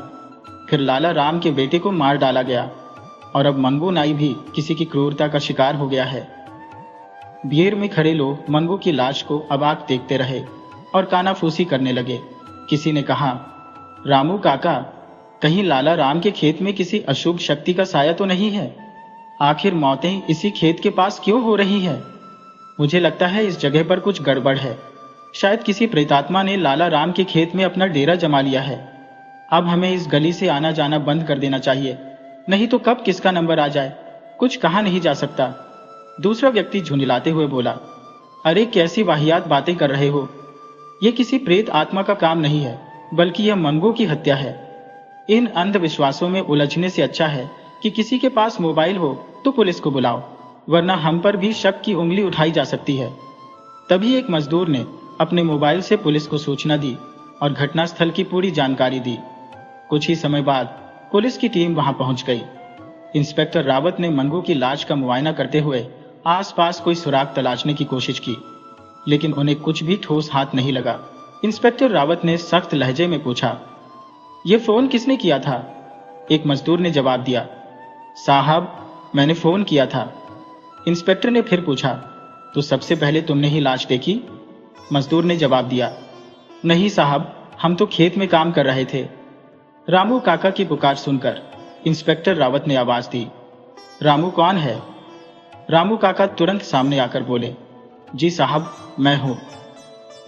फिर लाला राम के बेटे को मार डाला गया और अब मंगू नाई भी किसी की क्रूरता का शिकार हो गया है। भीड़ में खड़े लोग मंगू की लाश को अबाक देखते रहे और कानाफूसी करने लगे। किसी ने कहा, रामू काका, कहीं लाला राम के खेत में किसी अशुभ शक्ति का साया तो नहीं है? आखिर मौतें इसी खेत के पास क्यों हो रही है? मुझे लगता है इस जगह पर कुछ गड़बड़ है। शायद किसी प्रेतात्मा ने लाला राम के खेत में अपना डेरा जमा लिया है। अब हमें इस गली से आना जाना बंद कर देना चाहिए, नहीं तो कब किसका नंबर आ जाए कुछ कहा नहीं जा सकता। दूसरा व्यक्ति झुंझलाते हुए बोला, अरे कैसी वाहियात बातें कर रहे हो? यह किसी प्रेत आत्मा का काम नहीं है, बल्कि यह मंगू की हत्या है। इन अंधविश्वासों में उलझने से अच्छा है कि किसी के पास मोबाइल हो तो पुलिस को बुलाओ, वरना हम पर भी शक की उंगली उठाई जा सकती है। तभी एक मजदूर ने अपने मोबाइल से पुलिस को सूचना दी और घटनास्थल की पूरी जानकारी दी। कुछ ही समय बाद पुलिस की टीम वहां पहुंच गई। इंस्पेक्टर रावत ने मंगू की लाश का मुआयना करते हुए आसपास कोई सुराग तलाशने की कोशिश की, लेकिन उन्हें कुछ भी ठोस हाथ नहीं लगा। इंस्पेक्टर रावत ने सख्त लहजे में पूछा, ये फोन किसने किया था? एक मजदूर ने जवाब दिया, साहब, मैंने फोन किया था। इंस्पेक्टर ने फिर पूछा, तो सबसे पहले तुमने ही लाश देखी? मजदूर ने जवाब दिया, नहीं साहब, हम तो खेत में काम कर रहे थे। रामू काका की पुकार सुनकर इंस्पेक्टर रावत ने आवाज दी, रामू कौन है? रामू काका तुरंत सामने आकर बोले, जी साहब, मैं हूं।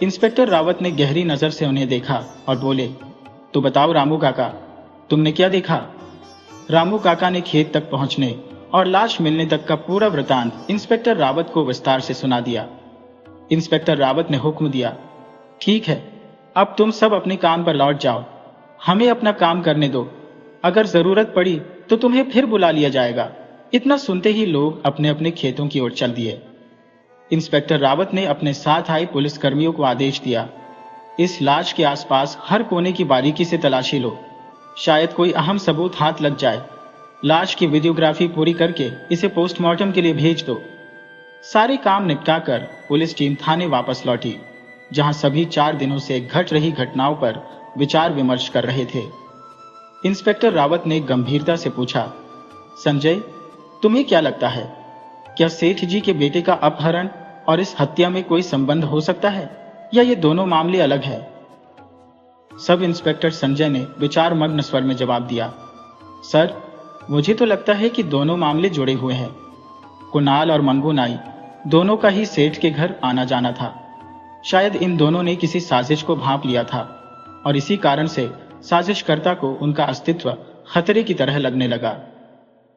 इंस्पेक्टर रावत ने गहरी नजर से उन्हें देखा और बोले, तो बताओ रामू काका, तुमने क्या देखा? रामू काका ने खेत तक पहुंचने और लाश मिलने तक का पूरा वृतांत इंस्पेक्टर रावत को विस्तार से सुना दिया। इंस्पेक्टर रावत ने हुक्म दिया, ठीक है, अब तुम सब अपने काम पर लौट जाओ, हमें अपना काम करने दो। अगर जरूरत पड़ी तो तुम्हें फिर बुला लिया जाएगा। इतना सुनते ही लोग अपने अपने खेतों की ओर चल दिए। इंस्पेक्टर रावत ने अपने साथ आए पुलिसकर्मियों को आदेश दिया, इस लाश के आसपास हर कोने की बारीकी से तलाशी लो, शायद कोई अहम सबूत हाथ लग जाए। लाश की वीडियोग्राफी पूरी करके इसे पोस्टमार्टम के लिए भेज दो। सारे काम निपटाकर पुलिस टीम थाने वापस लौटी, जहां सभी 4 दिनों से घट रही घटनाओं पर विचार विमर्श कर रहे थे। इंस्पेक्टर रावत ने गंभीरता से पूछा, संजय, तुम्हें क्या लगता है, क्या सेठ जी के बेटे का अपहरण और इस हत्या में कोई संबंध हो सकता है, या ये दोनों मामले अलग है? सब इंस्पेक्टर संजय ने विचार मग्न स्वर में जवाब दिया, सर, मुझे तो लगता है कि दोनों मामले जुड़े हुए हैं। कुणाल और मंगू नाई दोनों का ही सेठ के घर आना जाना था। शायद इन दोनों ने किसी साजिश को भांप लिया था और इसी कारण से साजिशकर्ता को उनका अस्तित्व खतरे की तरह लगने लगा।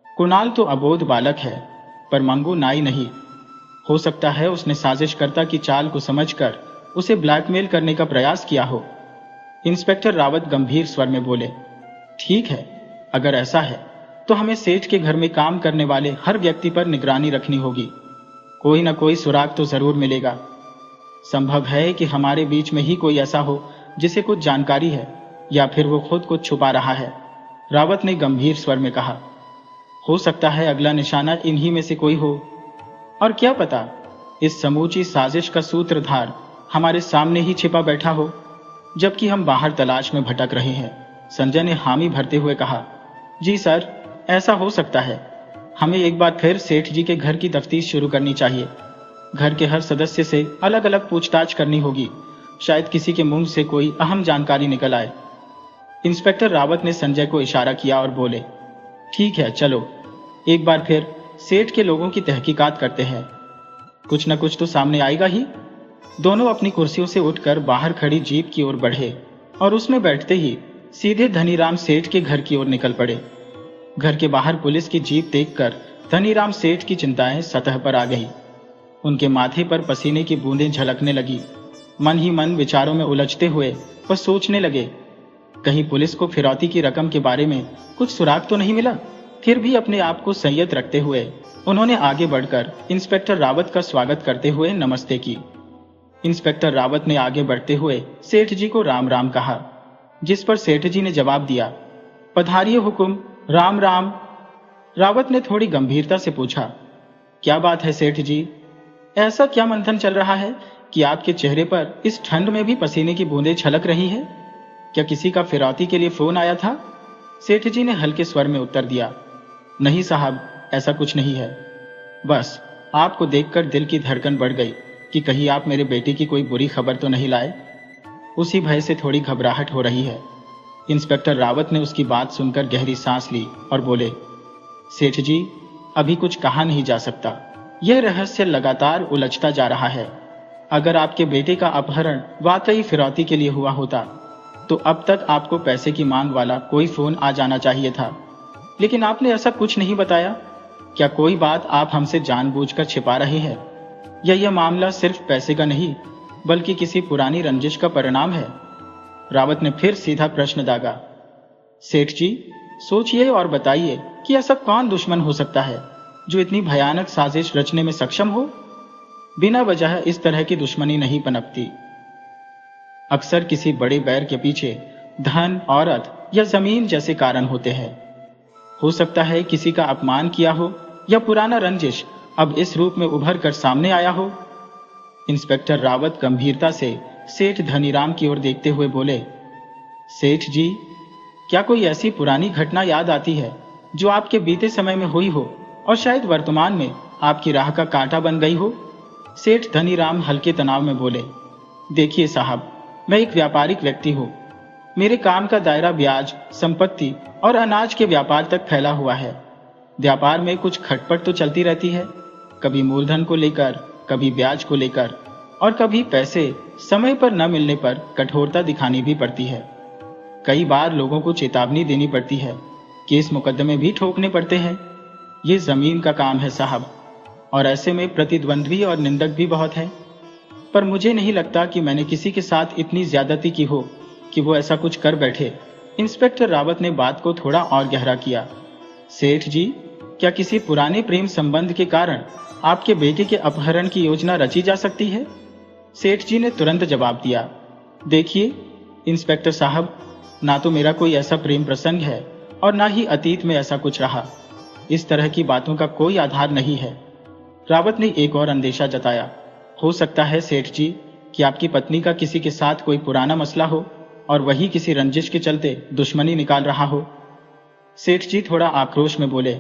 कुणाल तो अबोध बालक है, पर मंगू नाई नहीं। हो सकता है उसने साजिशकर्ता की चाल को समझकर उसे ब्लैकमेल करने का प्रयास किया हो। इंस्पेक्टर रावत गंभीर स्वर में बोले, ठीक है, अगर ऐसा है तो हमें सेठ के घर में काम करने वाले हर व्यक्ति पर निगरानी रखनी होगी। कोई न कोई सुराग तो जरूर मिलेगा। संभव है कि हमारे बीच में ही कोई ऐसा हो जिसे कुछ जानकारी है, या फिर वो खुद कुछ छुपा रहा है। रावत ने गंभीर स्वर में कहा, हो सकता है अगला निशाना इन्हीं में से कोई हो, और क्या पता इस समूची साजिश का सूत्रधार हमारे सामने ही छिपा बैठा हो, जबकि हम बाहर तलाश में भटक रहे हैं। संजय ने हामी भरते हुए कहा, जी सर, ऐसा हो सकता है। हमें एक बार फिर सेठ जी के घर की तफ्तीश शुरू करनी चाहिए। घर के हर सदस्य से अलग अलग पूछताछ करनी होगी। शायद किसी के मुंह से कोई अहम जानकारी निकल आए। इंस्पेक्टर रावत ने संजय को इशारा किया और बोले, ठीक है, चलो एक बार फिर सेठ के लोगों की तहकीकात करते हैं। कुछ न कुछ तो सामने आएगा ही। दोनों अपनी कुर्सियों से उठकर बाहर खड़ी जीप की ओर बढ़े और उसमें बैठते ही सीधे धनीराम सेठ के घर की ओर निकल पड़े। घर के बाहर पुलिस की जीप देखकर धनीराम सेठ की चिंताएं सतह पर आ गई। उनके माथे पर पसीने की बूंदें झलकने लगी। मन ही मन विचारों में उलझते हुए वह सोचने लगे, कहीं पुलिस को फिरौती की रकम के बारे में कुछ सुराग तो नहीं मिला। फिर भी अपने आप को संयत रखते हुए उन्होंने आगे बढ़कर इंस्पेक्टर रावत का स्वागत करते हुए नमस्ते की। इंस्पेक्टर रावत ने आगे बढ़ते हुए सेठ जी को राम राम कहा, जिस पर सेठ जी ने जवाब दिया, पधारिए हुकुम, राम राम। रावत ने थोड़ी गंभीरता से पूछा, क्या बात है सेठ जी? ऐसा क्या मंथन चल रहा है कि आपके चेहरे पर इस ठंड में भी पसीने की बूंदें छलक रही हैं? क्या किसी का फिरौती के लिए फोन आया था? सेठ जी ने हल्के स्वर में उत्तर दिया, नहीं साहब, ऐसा कुछ नहीं है। बस आपको देखकर दिल की धड़कन बढ़ गई कि कहीं आप मेरे बेटे की कोई बुरी खबर तो नहीं लाए। उसी भय से थोड़ी घबराहट हो रही है। इंस्पेक्टर रावत ने उसकी बात सुनकर गहरी सांस ली और बोले, सेठ जी, अभी कुछ कहा नहीं जा सकता। यह रहस्य लगातार उलझता जा रहा है। अगर आपके बेटे का अपहरण वाकई फिरौती के लिए हुआ होता तो अब तक आपको पैसे की मांग वाला कोई फोन आ जाना चाहिए था, लेकिन आपने ऐसा कुछ नहीं बताया। क्या कोई बात आप हमसे जानबूझकर छिपा रहे हैं, या यह मामला सिर्फ पैसे का नहीं बल्कि किसी पुरानी रंजिश का परिणाम है? रावत ने फिर सीधा प्रश्न दागा। सेठ जी, सोचिए और बताइए कि ऐसा कौन दुश्मन हो सकता है जो इतनी भयानक साजिश रचने में सक्षम हो? बिना वजह इस तरह की दुश्मनी नहीं पनपती। अक्सर किसी बड़े बैर के पीछे धन, औरत या जमीन जैसे कारण होते हैं। हो सकता है किसी का अपमान किया हो या पुराना रंजिश अब इस रूप में उभर कर सामने आया हो। इंस्पेक्टर रावत गंभीरता से सेठ धनीराम की ओर देखते हुए बोले, सेठ जी, क्या कोई ऐसी पुरानी घटना याद आती है जो आपके बीते समय में हुई हो और शायद वर्तमान में आपकी राह का कांटा बन गई हो? सेठ धनीराम हल्के तनाव में बोले, देखिए साहब, मैं एक व्यापारिक व्यक्ति हूँ। मेरे काम का दायरा ब्याज, संपत्ति और अनाज के व्यापार तक फैला हुआ है। व्यापार में कुछ खटपट तो चलती रहती है, कभी मूलधन को लेकर, कभी ब्याज को लेकर, और कभी पैसे समय पर न मिलने पर कठोरता दिखानी भी पड़ती है। कई बार लोगों को चेतावनी देनी पड़ती है, केस मुकदमे भी ठोकने पड़ते हैं। ये जमीन का काम है साहब, और ऐसे में प्रतिद्वंद्वी और निंदक भी बहुत है। पर मुझे नहीं लगता कि मैंने किसी के साथ इतनी ज्यादती की हो कि वो ऐसा कुछ कर बैठे। इंस्पेक्टर रावत ने बात को थोड़ा और गहरा किया। सेठ जी, क्या किसी पुराने प्रेम संबंध के कारण आपके बेटे के अपहरण की योजना रची जा सकती है? सेठ जी ने तुरंत जवाब दिया, देखिए इंस्पेक्टर साहब, ना तो मेरा कोई ऐसा प्रेम प्रसंग है और ना ही अतीत में ऐसा कुछ रहा। इस तरह की बातों का कोई आधार नहीं है। रावत ने एक और अंदेशा जताया, हो सकता है सेठ जी कि आपकी पत्नी का किसी के साथ कोई पुराना मसला हो और वही किसी रंजिश के चलते दुश्मनी निकाल रहा हो। सेठ जी थोड़ा आक्रोश में बोले,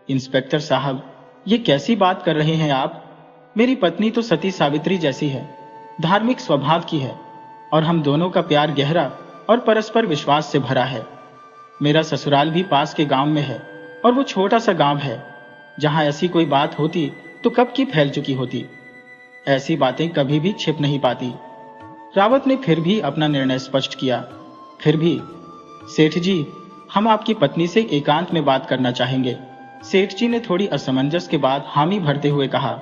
इंस्पेक्टर साहब, ये कैसी बात कर रहे हैं आप? मेरी पत्नी तो सती सावित्री जैसी है, धार्मिक स्वभाव की है, और हम दोनों का प्यार गहरा और परस्पर विश्वास से भरा है। मेरा ससुराल भी पास के गांव में है, और वो छोटा सा गांव है। जहां ऐसी कोई बात होती तो कब की फैल चुकी होती। ऐसी बातें कभी भी छिप नहीं पाती। रावत ने फिर भी अपना निर्णय स्पष्ट किया। फिर भी सेठ जी, हम आपकी पत्नी से एकांत में बात करना चाहेंगे। सेठ जी ने थोड़ी असमंजस के बाद हामी भरते हुए कहा।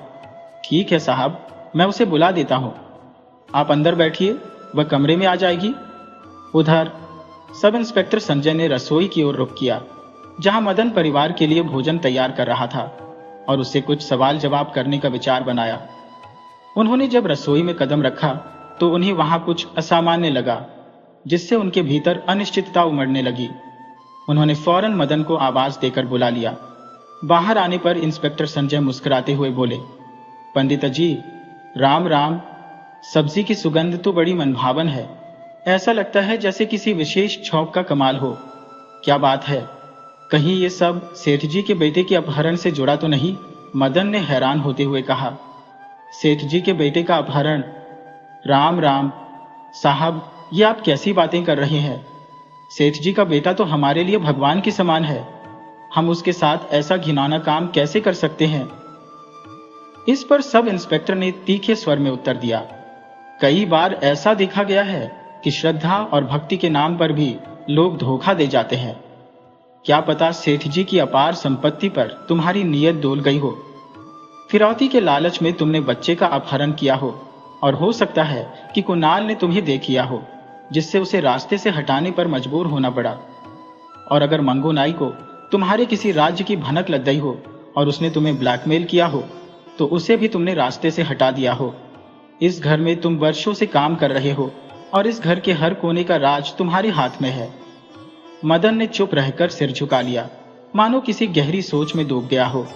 ठीक है साहब, मैं उसे बुला देता हूं। आप अंदर बैठिए, वह कमरे में आ जाएगी। उधर सब इंस्पेक्टर संजय ने रसोई की ओर रुख किया, जहां मदन परिवार के लिए भोजन तैयार कर रहा था और उससे कुछ सवाल जवाब करने का विचार बनाया। उन्होंने जब रसोई में कदम रखा तो उन्हें वहां कुछ असामान्य लगा, जिससे उनके भीतर अनिश्चितता उमड़ने लगी। उन्होंने फौरन मदन को आवाज देकर बुला लिया। बाहर आने पर इंस्पेक्टर संजय मुस्कुराते हुए बोले, पंडित जी, राम राम। सब्जी की सुगंध तो बड़ी मनभावन है। ऐसा लगता है जैसे किसी विशेष छौंक का कमाल हो। क्या बात है, कहीं ये सब सेठ जी के बेटे के अपहरण से जुड़ा तो नहीं? मदन ने हैरान होते हुए कहा। सेठ जी के बेटे का अपहरण? राम राम साहब, ये आप कैसी बातें कर रहे हैं? सेठ जी का बेटा तो हमारे लिए भगवान के समान है। हम उसके साथ ऐसा घिनौना काम कैसे कर सकते हैं? इस पर सब इंस्पेक्टर ने तीखे स्वर में उत्तर दिया, कई बार ऐसा देखा गया है कि श्रद्धा और भक्ति के नाम पर भी लोग धोखा दे जाते हैं। क्या पता सेठ जी की अपार संपत्ति पर तुम्हारी नीयत डोल गई हो। फिरौती के लालच में तुमने बच्चे का अपहरण किया हो, और हो सकता है कि कुणाल ने तुम्हें देख लिया हो, जिससे उसे रास्ते से हटाने पर मजबूर होना पड़ा। और अगर मंगू नाई को तुम्हारे किसी राज्य की भनक लग गई हो और उसने तुम्हें ब्लैकमेल किया हो, तो उसे भी तुमने रास्ते से हटा दिया हो। इस घर में तुम वर्षों से काम कर रहे हो और इस घर के हर कोने का राज तुम्हारे हाथ में है। मदन ने चुप रहकर सिर झुका लिया, मानो किसी गहरी सोच में डूब गया हो।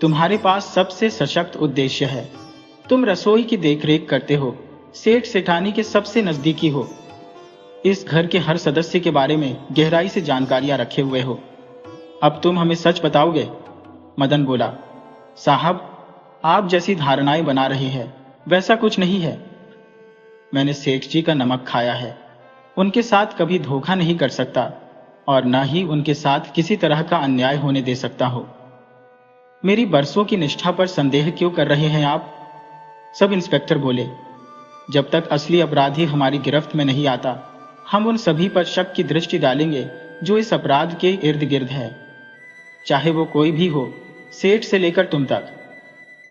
तुम्हारे पास सबसे सशक्त उद्देश्य है। तुम रसोई की देखरेख करते हो, सेठ सेठानी के सबसे नजदीकी हो, इस घर के हर सदस्य के बारे में गहराई से जानकारियां रखे हुए हो। अब तुम हमें सच बताओगे? मदन बोला, साहब, आप जैसी धारणाएं बना रहे हैं वैसा कुछ नहीं है। मैंने सेठ जी का नमक खाया है, उनके साथ कभी धोखा नहीं कर सकता और न ही उनके साथ किसी तरह का अन्याय होने दे सकता हो। मेरी बरसों की निष्ठा पर संदेह क्यों कर रहे हैं आप? सब इंस्पेक्टर बोले, जब तक असली अपराधी हमारी गिरफ्त में नहीं आता, हम उन सभी पर शक की दृष्टि डालेंगे जो इस अपराध के इर्द गिर्द है, चाहे वो कोई भी हो, सेठ से लेकर तुम तक।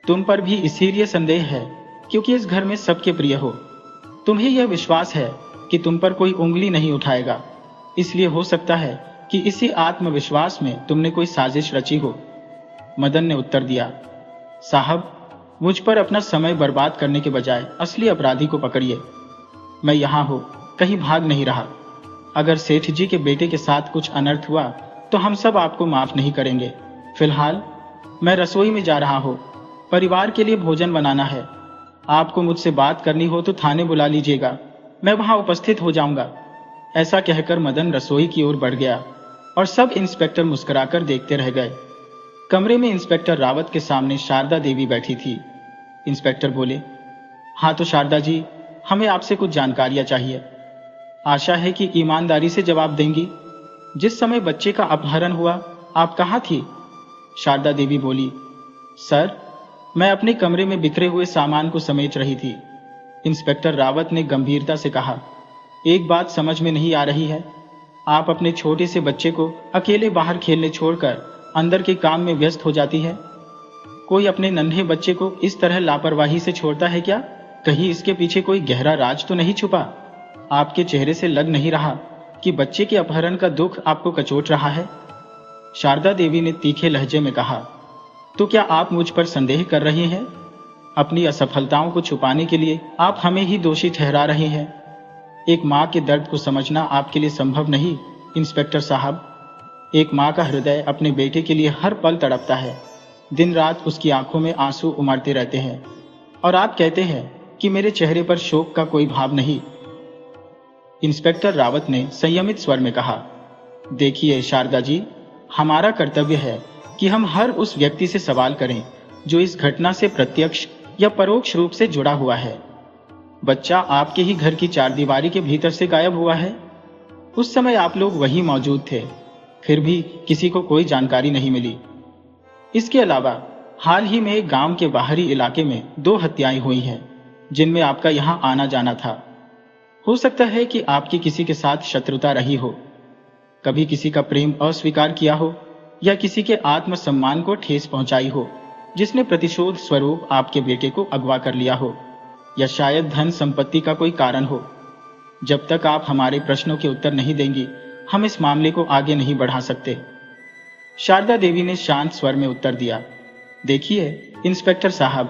तुम पर भी इसीलिए संदेह है क्योंकि इस घर में सबके प्रिय हो। तुम्हें यह विश्वास है कि तुम पर कोई उंगली नहीं उठाएगा, इसलिए हो सकता है कि इसी आत्मविश्वास में तुमने कोई साजिश रची हो। मदन ने उत्तर दिया, साहब, मुझ पर अपना समय बर्बाद करने के बजाय असली अपराधी को पकड़िए। मैं यहां हूं, कहीं भाग नहीं रहा। अगर सेठ जी के बेटे के साथ कुछ अनर्थ हुआ तो हम सब आपको माफ नहीं करेंगे। फिलहाल मैं रसोई में जा रहा हूं, परिवार के लिए भोजन बनाना है। आपको मुझसे बात करनी हो तो थाने बुला लीजिएगा, मैं वहां उपस्थित हो जाऊंगा। ऐसा कहकर मदन रसोई की ओर बढ़ गया और सब इंस्पेक्टर मुस्कुराकर देखते रह गए। कमरे में इंस्पेक्टर रावत के सामने शारदा देवी बैठी थी। इंस्पेक्टर बोले, हाँ तो शारदा जी, हमें आपसे कुछ जानकारियां चाहिए। आशा है कि ईमानदारी से जवाब देंगी। जिस समय बच्चे का अपहरण हुआ आप कहाँ थी? शारदा देवी बोली, सर, मैं अपने कमरे में बिखरे हुए सामान को समेट रही थी। इंस्पेक्टर रावत ने गंभीरता से कहा, एक बात समझ में नहीं आ रही है। आप अपने छोटे से बच्चे को अकेले बाहर खेलने छोड़कर अंदर के काम में व्यस्त हो जाती है। कोई अपने नन्हे बच्चे को इस तरह लापरवाही से छोड़ता है क्या? कहीं इसके पीछे कोई गहरा राज तो नहीं छुपा? आपके चेहरे से लग नहीं रहा कि बच्चे के अपहरण का दुख आपको कचोट रहा है। शारदा देवी ने तीखे लहजे में कहा, तो क्या आप मुझ पर संदेह कर रहे हैं? अपनी असफलताओं को छुपाने के लिए आप हमें ही दोषी ठहरा रहे हैं। एक माँ के दर्द को समझना आपके लिए संभव नहीं, इंस्पेक्टर साहब। एक माँ का हृदय अपने बेटे के लिए हर पल तड़पता है। दिन रात उसकी आंखों में आंसू उमड़ते रहते हैं, और आप कहते हैं कि मेरे चेहरे पर शोक का कोई भाव नहीं। इंस्पेक्टर रावत ने संयमित स्वर में कहा, देखिए शारदा जी, हमारा कर्तव्य है कि हम हर उस व्यक्ति से सवाल करें जो इस घटना से प्रत्यक्ष या परोक्ष रूप से जुड़ा हुआ है। बच्चा आपके ही घर की चारदीवारी के भीतर से गायब हुआ है। उस समय आप लोग वहीं मौजूद थे, फिर भी किसी को कोई जानकारी नहीं मिली। इसके अलावा हाल ही में गांव के बाहरी इलाके में 2 हत्याएं हुई हैं, जिनमें आपका यहाँ आना जाना था। हो सकता है कि आपकी किसी के साथ शत्रुता रही हो, कभी किसी का प्रेम अस्वीकार किया हो, या किसी के आत्मसम्मान को ठेस पहुंचाई हो, जिसने प्रतिशोध स्वरूप आपके बेटे को अगवा कर लिया हो, या शायद धन संपत्ति का कोई कारण हो। जब तक आप हमारे प्रश्नों के उत्तर नहीं देंगी, हम इस मामले को आगे नहीं बढ़ा सकते। शारदा देवी ने शांत स्वर में उत्तर दिया, देखिए इंस्पेक्टर साहब,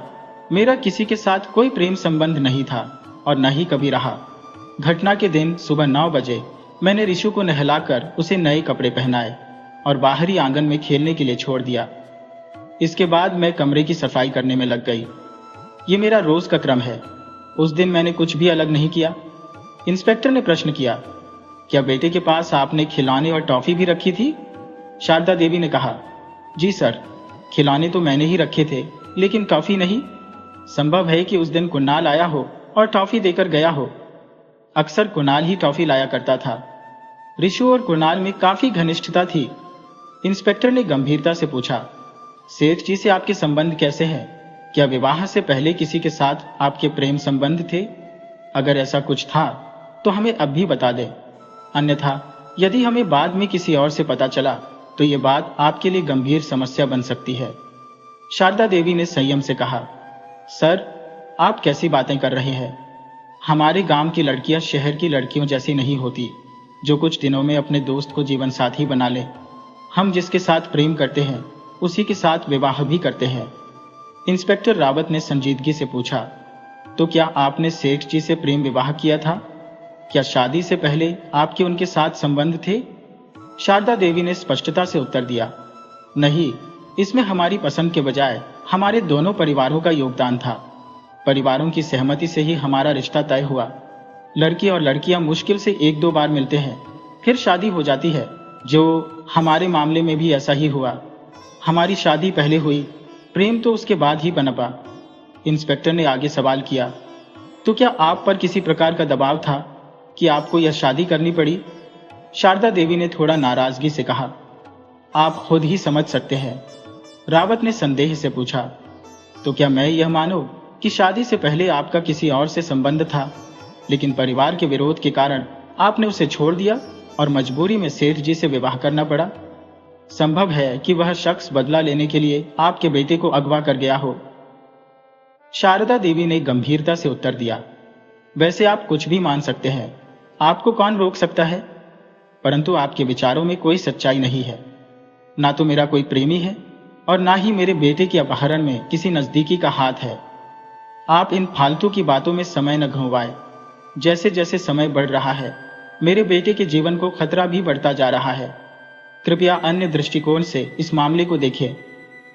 मेरा किसी के साथ कोई प्रेम संबंध नहीं था और न ही कभी रहा। घटना के दिन सुबह 9 बजे मैंने रिशु को नहलाकर उसे नए कपड़े पहनाए और बाहरी आंगन में खेलने के लिए छोड़ दिया। इसके बाद मैं कमरे की सफाई करने में लग गई। ये मेरा रोज का क्रम है। उस दिन मैंने कुछ भी अलग नहीं किया। इंस्पेक्टर ने प्रश्न किया, क्या बेटे के पास आपने खिलौने और टॉफी भी रखी थी? शारदा देवी ने कहा, जी सर, खिलौने तो मैंने ही रखे थे, लेकिन टॉफी नहीं। संभव है कि उस दिन कुणाल आया हो और टॉफी देकर गया हो। अक्सर कुणाल ही टॉफी लाया करता था। रिशु और कुणाल में काफी घनिष्ठता थी। इंस्पेक्टर ने गंभीरता से पूछा, सेठ जी से आपके संबंध कैसे हैं? क्या विवाह से पहले किसी के साथ आपके प्रेम संबंध थे? अगर ऐसा कुछ था तो हमें अब भी बता दें, अन्यथा यदि हमें बाद में किसी और से पता चला तो ये बात आपके लिए गंभीर समस्या बन सकती है। शारदा देवी ने संयम से कहा, सर, आप कैसी बातें कर रहे हैं? हमारे गांव की लड़कियां शहर की लड़कियों जैसी नहीं होती, जो कुछ दिनों में अपने दोस्त को जीवन साथी बना ले। हम जिसके साथ प्रेम करते हैं उसी के साथ विवाह भी करते हैं। इंस्पेक्टर रावत ने संजीदगी से पूछा, तो क्या आपने सेठ जी से प्रेम विवाह किया था? क्या शादी से पहले आपके उनके साथ संबंध थे? शारदा देवी ने स्पष्टता से उत्तर दिया, नहीं, इसमें हमारी पसंद के बजाय हमारे दोनों परिवारों का योगदान था। परिवारों की सहमति से ही हमारा रिश्ता तय हुआ। लड़की और लड़कियां मुश्किल से 1-2 बार मिलते हैं, फिर शादी हो जाती है, जो हमारे मामले में भी ऐसा ही हुआ। हमारी शादी पहले हुई, प्रेम तो उसके बाद ही पनपा। इंस्पेक्टर ने आगे सवाल किया, तो क्या आप पर किसी प्रकार का दबाव था कि आपको यह शादी करनी पड़ी? शारदा देवी ने थोड़ा नाराजगी से कहा, आप खुद ही समझ सकते हैं। रावत ने संदेह से पूछा, तो क्या मैं यह मानूं कि शादी से पहले आपका किसी और से संबंध था, लेकिन परिवार के विरोध के कारण आपने उसे छोड़ दिया और मजबूरी में सेठ जी से विवाह करना पड़ा? संभव है कि वह शख्स बदला लेने के लिए आपके बेटे को अगवा कर गया हो। शारदा देवी ने गंभीरता से उत्तर दिया, वैसे आप कुछ भी मान सकते हैं, आपको कौन रोक सकता है? परंतु आपके विचारों में कोई सच्चाई नहीं है। ना तो मेरा कोई प्रेमी है और ना ही मेरे बेटे के अपहरण में किसी नजदीकी का हाथ है। आप इन फालतू की बातों में समय न घुमाएं। जैसे जैसे समय बढ़ रहा है, मेरे बेटे के जीवन को खतरा भी बढ़ता जा रहा है। कृपया अन्य दृष्टिकोण से इस मामले को देखें।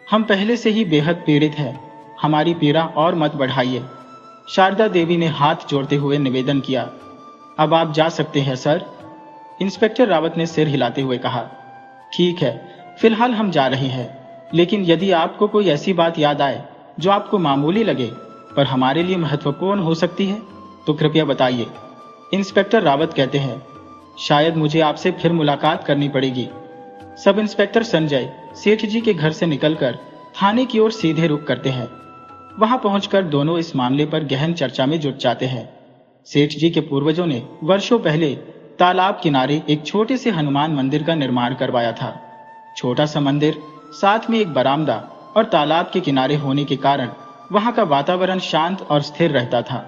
हम पहले से ही बेहद पीड़ित हैं, हमारी पीड़ा और मत बढ़ाइए। शारदा देवी ने हाथ जोड़ते हुए निवेदन किया, अब आप जा सकते हैं सर। इंस्पेक्टर रावत ने सिर हिलाते हुए कहा, ठीक है, फिलहाल हम जा रहे हैं, लेकिन यदि आपको कोई ऐसी बात याद आए जो आपको मामूली लगे पर हमारे लिए महत्वपूर्ण हो सकती है तो कृपया बताइए। इंस्पेक्टर रावत कहते हैं, शायद मुझे आपसे फिर मुलाकात करनी पड़ेगी। सब इंस्पेक्टर संजय सेठ जी के घर से निकलकर थाने की ओर सीधे रुख करते हैं। वहां पहुंचकर दोनों इस मामले पर गहन चर्चा में जुट जाते हैं। सेठ जी के पूर्वजों ने वर्षों पहले तालाब किनारे एक छोटे से हनुमान मंदिर का निर्माण करवाया था। छोटा सा मंदिर, साथ में एक बरामदा और तालाब के किनारे होने के कारण वहां का वातावरण शांत और स्थिर रहता था।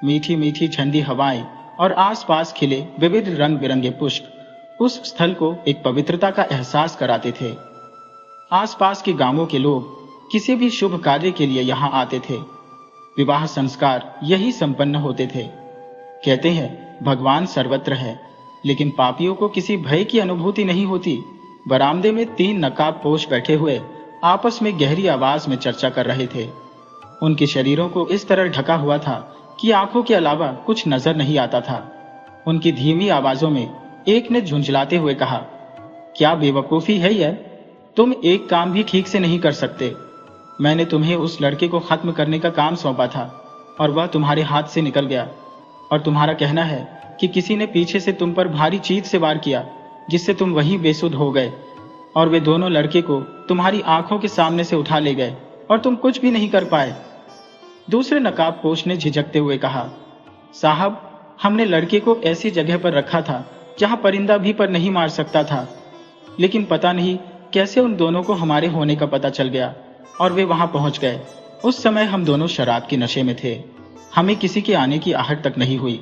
मीठी मीठी ठंडी हवाएं और आसपास खिले विविध रंग बिरंगे पुष्प उस स्थल को एक पवित्रता का एहसास कराते थे। आसपास के गांवों के लोग किसी भी शुभ कार्य के लिए यहाँ आते थे। विवाह संस्कार यही संपन्न होते थे। कहते हैं भगवान सर्वत्र है, लेकिन पापियों को किसी भय की अनुभूति नहीं होती। बरामदे में 3 नकाबपोश बैठे हुए आपस में गहरी आवाज में चर्चा कर रहे थे। उनके शरीरों को इस तरह ढका हुआ था कि आंखों के अलावा कुछ नजर नहीं आता था। उनकी धीमी आवाजों में एक ने झुंझलाते हुए कहा, क्या बेवकूफी है यह? तुम एक काम भी ठीक से नहीं कर सकते। मैंने तुम्हें उस लड़के को खत्म करने का काम सौंपा था और वह तुम्हारे हाथ से निकल गया, और तुम्हारा कहना है कि किसी ने पीछे से तुम पर भारी चीज से वार किया, जिससे तुम वहीं बेसुध हो गए। और वे दोनों लड़के को तुम्हारी आंखों के सामने से उठा ले गए और तुम कुछ भी नहीं कर पाए। दूसरे नकाबपोश ने झिझकते हुए कहा, साहब, हमने लड़के को ऐसी जगह पर रखा था जहां परिंदा भी पर नहीं मार सकता था, लेकिन पता नहीं कैसे उन दोनों को हमारे होने का पता चल गया और वे वहां पहुंच गए। उस समय हम दोनों शराब के नशे में थे, हमें किसी के आने की आहट तक नहीं हुई।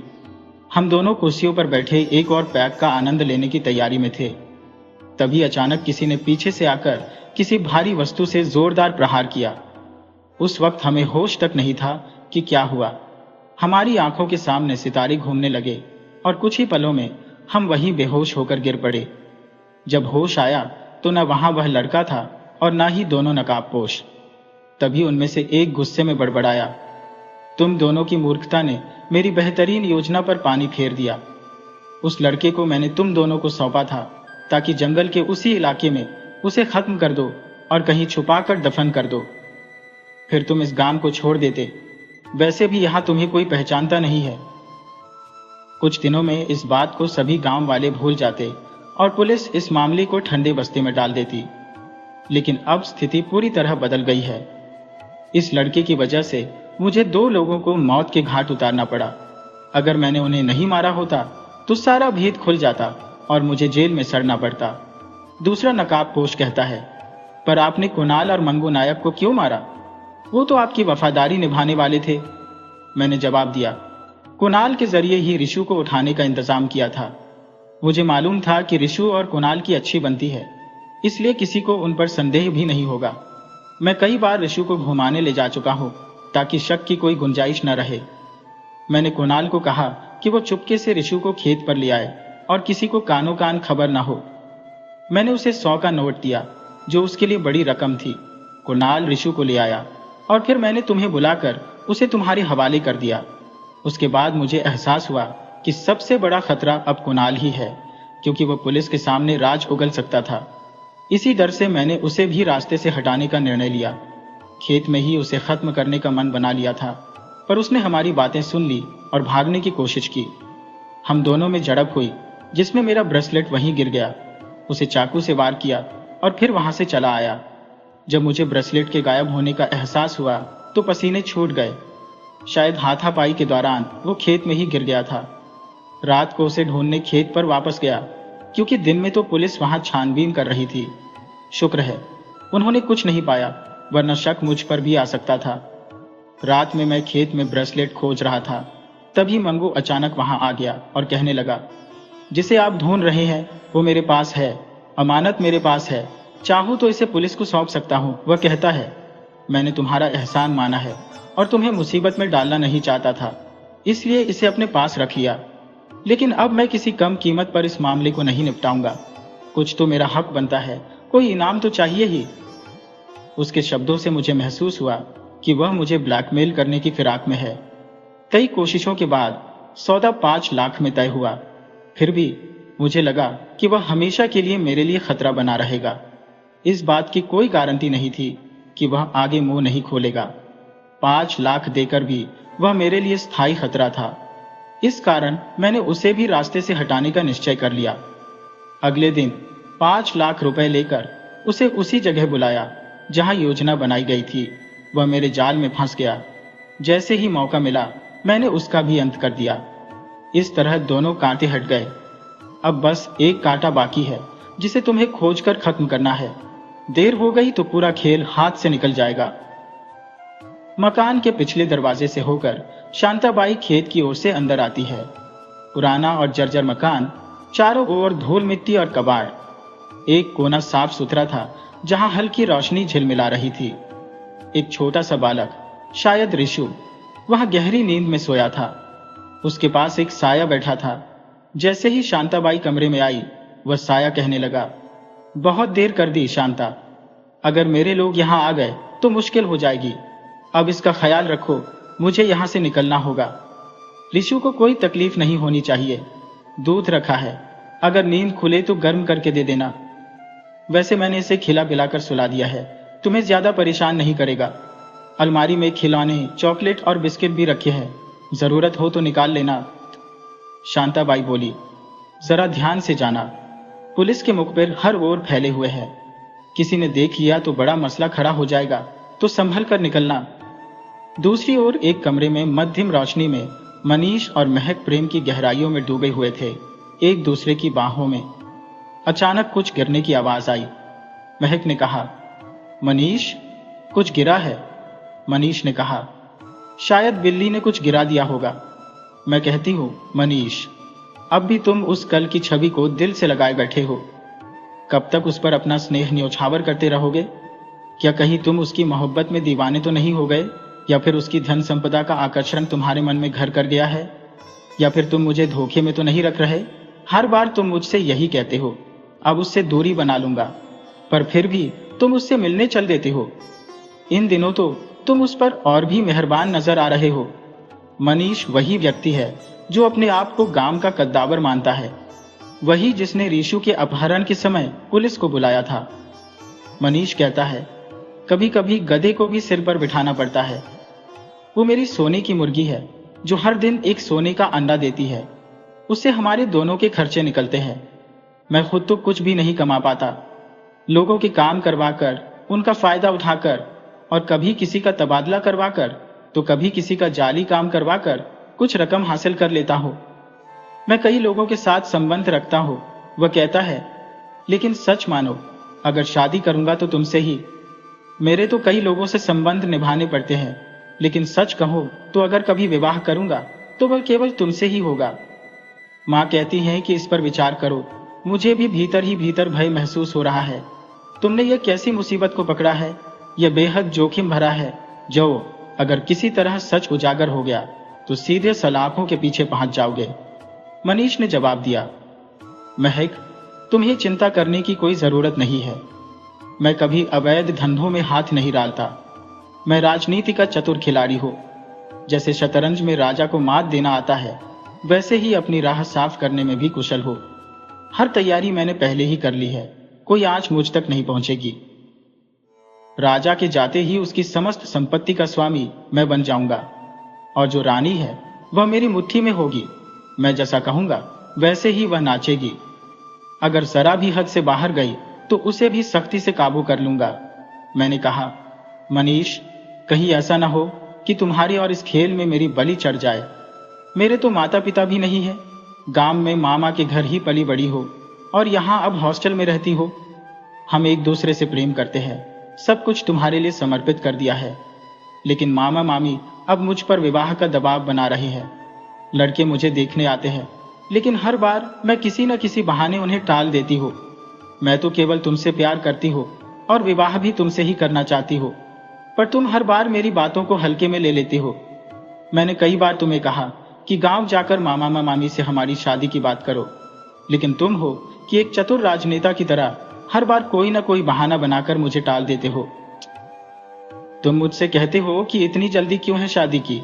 हम दोनों कुर्सियों पर बैठे एक और पैक का आनंद लेने की तैयारी में थे। तभी अचानक किसी ने पीछे से आकर किसी भारी वस्तु से जोरदार प्रहार किया। उस वक्त हमें होश तक नहीं था कि क्या हुआ। हमारी आंखों के सामने सितारे घूमने लगे और कुछ ही पलों में हम वहीं बेहोश होकर गिर पड़े। जब होश आया तो न वहां वह लड़का था और न ही दोनों नकाबपोश। तभी उनमें से एक गुस्से में बड़बड़ाया, तुम दोनों की मूर्खता ने मेरी बेहतरीन योजना पर पानी फेर दिया। उस लड़के को मैंने तुम दोनों को सौंपा था ताकि जंगल के उसी इलाके में उसे खत्म कर दो और कहीं छुपाकर दफन कर दो। फिर तुम इस गांव को छोड़ देते। वैसे भी यहां तुम्हें कोई पहचानता नहीं है। कुछ दिनों में इस बात को सभी गांव वाले भूल जाते और पुलिस इस मामले को ठंडे बस्ते में डाल देती। लेकिन अब स्थिति पूरी तरह बदल गई है। इस लड़के की वजह से मुझे 2 लोगों को मौत के घाट उतारना पड़ा। अगर मैंने उन्हें नहीं मारा होता तो सारा भेद खुल जाता और मुझे जेल में सड़ना पड़ता। दूसरा नकाबपोश कहता है, पर आपने कुणाल और मंगू नायक को क्यों मारा? वो तो आपकी वफादारी निभाने वाले थे। मैंने जवाब दिया, कुणाल के जरिए ही ऋषु को उठाने का इंतजाम किया था। मुझे मालूम था कि ऋषु और कुणाल की अच्छी बनती है, इसलिए किसी को उन पर संदेह भी नहीं होगा। मैं कई बार ऋषु को घुमाने ले जा चुका हूं ताकि शक की कोई गुंजाइश न रहे। मैंने कुणाल को कहा कि वो चुपके से ऋषु को खेत पर ले आए और किसी को कानो कान खबर न हो। मैंने उसे 100 का नोट दिया जो उसके लिए बड़ी रकम थी। कुणाल ऋषु को ले आया और फिर मैंने तुम्हें बुलाकर उसे तुम्हारे हवाले कर दिया। उसके बाद मुझे एहसास हुआ कि सबसे बड़ा खतरा अब कुणाल ही है, क्योंकि वो पुलिस के सामने राज उगल सकता था। इसी डर से मैंने उसे भी रास्ते से हटाने का निर्णय लिया। खेत में ही उसे खत्म करने का मन बना लिया था, पर उसने हमारी बातें सुन ली और भागने की कोशिश की। हम दोनों में झड़प हुई, जिसमें मेरा ब्रेसलेट वहीं गिर गया। उसे चाकू से वार किया और फिर वहां से चला आया। जब मुझे ब्रेसलेट के गायब होने का एहसास हुआ तो पसीने छूट गए। शायद हाथापाई के दौरान वो खेत में ही गिर गया था। रात को उसे ढूंढने खेत पर वापस गया, क्योंकि दिन में तो पुलिस वहां छानबीन कर रही थी। शुक्र है उन्होंने कुछ नहीं पाया, वरना शक मुझ पर भी आ सकता था। रात में मैं खेत में ब्रेसलेट खोज रहा था, तभी मंगू अचानक वहां आ गया और कहने लगा, जिसे आप ढूंढ रहे हैं वो मेरे पास है, अमानत मेरे पास है, चाहूं तो इसे पुलिस को सौंप सकता हूं। वह कहता है, मैंने तुम्हारा एहसान माना है और तुम्हें मुसीबत में डालना नहीं चाहता था, इसलिए इसे अपने पास रख लिया। लेकिन अब मैं किसी कम कीमत पर इस मामले को नहीं निपटाऊंगा। कुछ तो मेरा हक बनता है, कोई इनाम तो चाहिए ही। उसके शब्दों से मुझे महसूस हुआ कि वह मुझे ब्लैकमेल करने की फिराक में है। कई कोशिशों के बाद सौदा 5 लाख में तय हुआ। फिर भी मुझे लगा कि वह हमेशा के लिए मेरे लिए खतरा बना रहेगा। इस बात की कोई गारंटी नहीं थी कि वह आगे मुंह नहीं खोलेगा। 5 लाख देकर भी वह मेरे लिए स्थायी खतरा था। इस कारण मैंने उसे भी रास्ते से हटाने का निश्चय कर लिया। अगले दिन 5 लाख रुपए लेकर उसे उसी जगह बुलाया जहां योजना बनाई गई थी। वह मेरे जाल में फंस गया। जैसे ही मौका मिला मैंने उसका भी अंत कर दिया। इस तरह दोनों कांटे हट गए। अब बस एक कांटा बाकी है जिसे तुम्हें खोजकर खत्म करना है। देर हो गई तो पूरा खेल हाथ से निकल जाएगा। मकान के पिछले दरवाजे से होकर शांताबाई खेत की ओर से अंदर आती है। पुराना और जर्जर मकान, चारों ओर धूल मिट्टी और कबाड़। एक कोना साफ सुथरा था जहां हल्की रोशनी झिलमिला रही थी। एक छोटा सा बालक, शायद ऋषु, वह गहरी नींद में सोया था। उसके पास एक साया बैठा था। जैसे ही शांताबाई कमरे में आई, वह साया कहने लगा, बहुत देर कर दी शांता, अगर मेरे लोग यहां आ गए तो मुश्किल हो जाएगी। अब इसका ख्याल रखो, मुझे यहां से निकलना होगा। ऋषु को कोई तकलीफ नहीं होनी चाहिए। दूध रखा है, अगर नींद खुले तो गर्म करके दे देना। वैसे मैंने इसे खिला पिलाकर सुला दिया है, तुम्हें ज्यादा परेशान नहीं करेगा। अलमारी में खिलौने, चॉकलेट और बिस्किट भी रखे हैं, जरूरत हो तो निकाल लेना। शांताबाई बोली, जरा ध्यान से जाना, पुलिस के मुखबिर हर ओर फैले हुए हैं। किसी ने देख लिया तो बड़ा मसला खड़ा हो जाएगा, तो संभल कर निकलना। दूसरी ओर एक कमरे में मध्यम रोशनी में मनीष और महक प्रेम की गहराइयों में डूबे हुए थे, एक दूसरे की बाहों में। अचानक कुछ गिरने की आवाज आई। महक ने कहा, मनीष, कुछ गिरा है। मनीष ने कहा, शायद बिल्ली ने कुछ गिरा दिया होगा। मैं कहती हूं, मनीष, अब भी तुम उस कल की छवि को दिल से लगाए बैठे हो। कब तक उस पर अपना स्नेह न्योछावर करते रहोगे? क्या कहीं तुम उसकी मोहब्बत में दीवाने तो नहीं हो गए? या फिर उसकी धन संपदा का आकर्षण तुम्हारे मन में घर कर गया है? या फिर तुम मुझे धोखे में तो नहीं रख रहे? हर बार तुम मुझसे यही कहते हो, अब उससे दूरी बना लूंगा, पर फिर भी तुम उससे मिलने चल देते हो। इन दिनों तो तुम उस पर और भी मेहरबान नजर आ रहे हो। मनीष वही व्यक्ति है जो अपने आप को गांव का कद्दावर मानता है, वही जिसने रीशु के अपहरण के समय पुलिस को बुलाया था। मनीष कहता है, कभी कभी गधे को भी सिर पर बिठाना पड़ता है। वो मेरी सोने की मुर्गी है जो हर दिन एक सोने का अंडा देती है। उससे हमारे दोनों के खर्चे निकलते हैं। मैं खुद तो कुछ भी नहीं कमा पाता, लोगों के काम करवाकर, उनका फायदा उठाकर, और कभी किसी का तबादला करवाकर तो कभी किसी का जाली काम करवाकर कुछ रकम हासिल कर लेता हूं। मैं कई लोगों के साथ संबंध रखता हूं, वह कहता है, लेकिन सच मानो, अगर शादी करूंगा तो तुमसे ही। मेरे तो कई लोगों से संबंध निभाने पड़ते हैं, लेकिन सच कहो तो अगर कभी विवाह करूंगा तो वह केवल तुमसे ही होगा। माँ कहती है कि इस पर विचार करो। मुझे भी भीतर ही भीतर भय महसूस हो रहा है। तुमने यह कैसी मुसीबत को पकड़ा है? यह बेहद जोखिम भरा है, जो अगर किसी तरह सच उजागर हो गया तो सीधे सलाखों के पीछे पहुंच जाओगे। मनीष ने जवाब दिया, महक, तुम्हें चिंता करने की कोई जरूरत नहीं है। मैं कभी अवैध धंधों में हाथ नहीं डालता। मैं राजनीति का चतुर खिलाड़ी हूं। जैसे शतरंज में राजा को मात देना आता है, वैसे ही अपनी राह साफ करने में भी कुशल हो। हर तैयारी मैंने पहले ही कर ली है, कोई आंच मुझ तक नहीं पहुंचेगी। राजा के जाते ही उसकी समस्त संपत्ति का स्वामी मैं बन जाऊंगा, और जो रानी है वह मेरी मुट्ठी में होगी। मैं जैसा कहूंगा वैसे ही वह नाचेगी। अगर जरा भी हद से बाहर गई तो उसे भी सख्ती से काबू कर लूंगा। मैंने कहा, मनीष, कहीं ऐसा ना हो कि तुम्हारी और इस खेल में मेरी बलि चढ़ जाए। मेरे तो माता पिता भी नहीं है। गांव में मामा के घर ही पली बड़ी हो और यहाँ अब हॉस्टल में रहती हो। हम एक दूसरे से प्रेम करते हैं, सब कुछ तुम्हारे लिए समर्पित कर दिया है, लेकिन मामा मामी अब मुझ पर विवाह का दबाव बना रहे हैं। लड़के मुझे देखने आते हैं, लेकिन हर बार मैं किसी न किसी बहाने उन्हें टाल देती हूँ। मैं तो केवल तुमसे प्यार करती हूँ और विवाह भी तुमसे ही करना चाहती हो, पर तुम हर बार मेरी बातों को हल्के में ले लेती हो। मैंने कई बार तुम्हें कहा कि गांव जाकर मामा मामी से हमारी शादी की बात करो, लेकिन तुम हो कि एक चतुर राजनेता की तरह हर बार कोई ना कोई बहाना बनाकर मुझे टाल देते हो। तुम मुझसे कहते हो कि इतनी जल्दी क्यों है शादी की?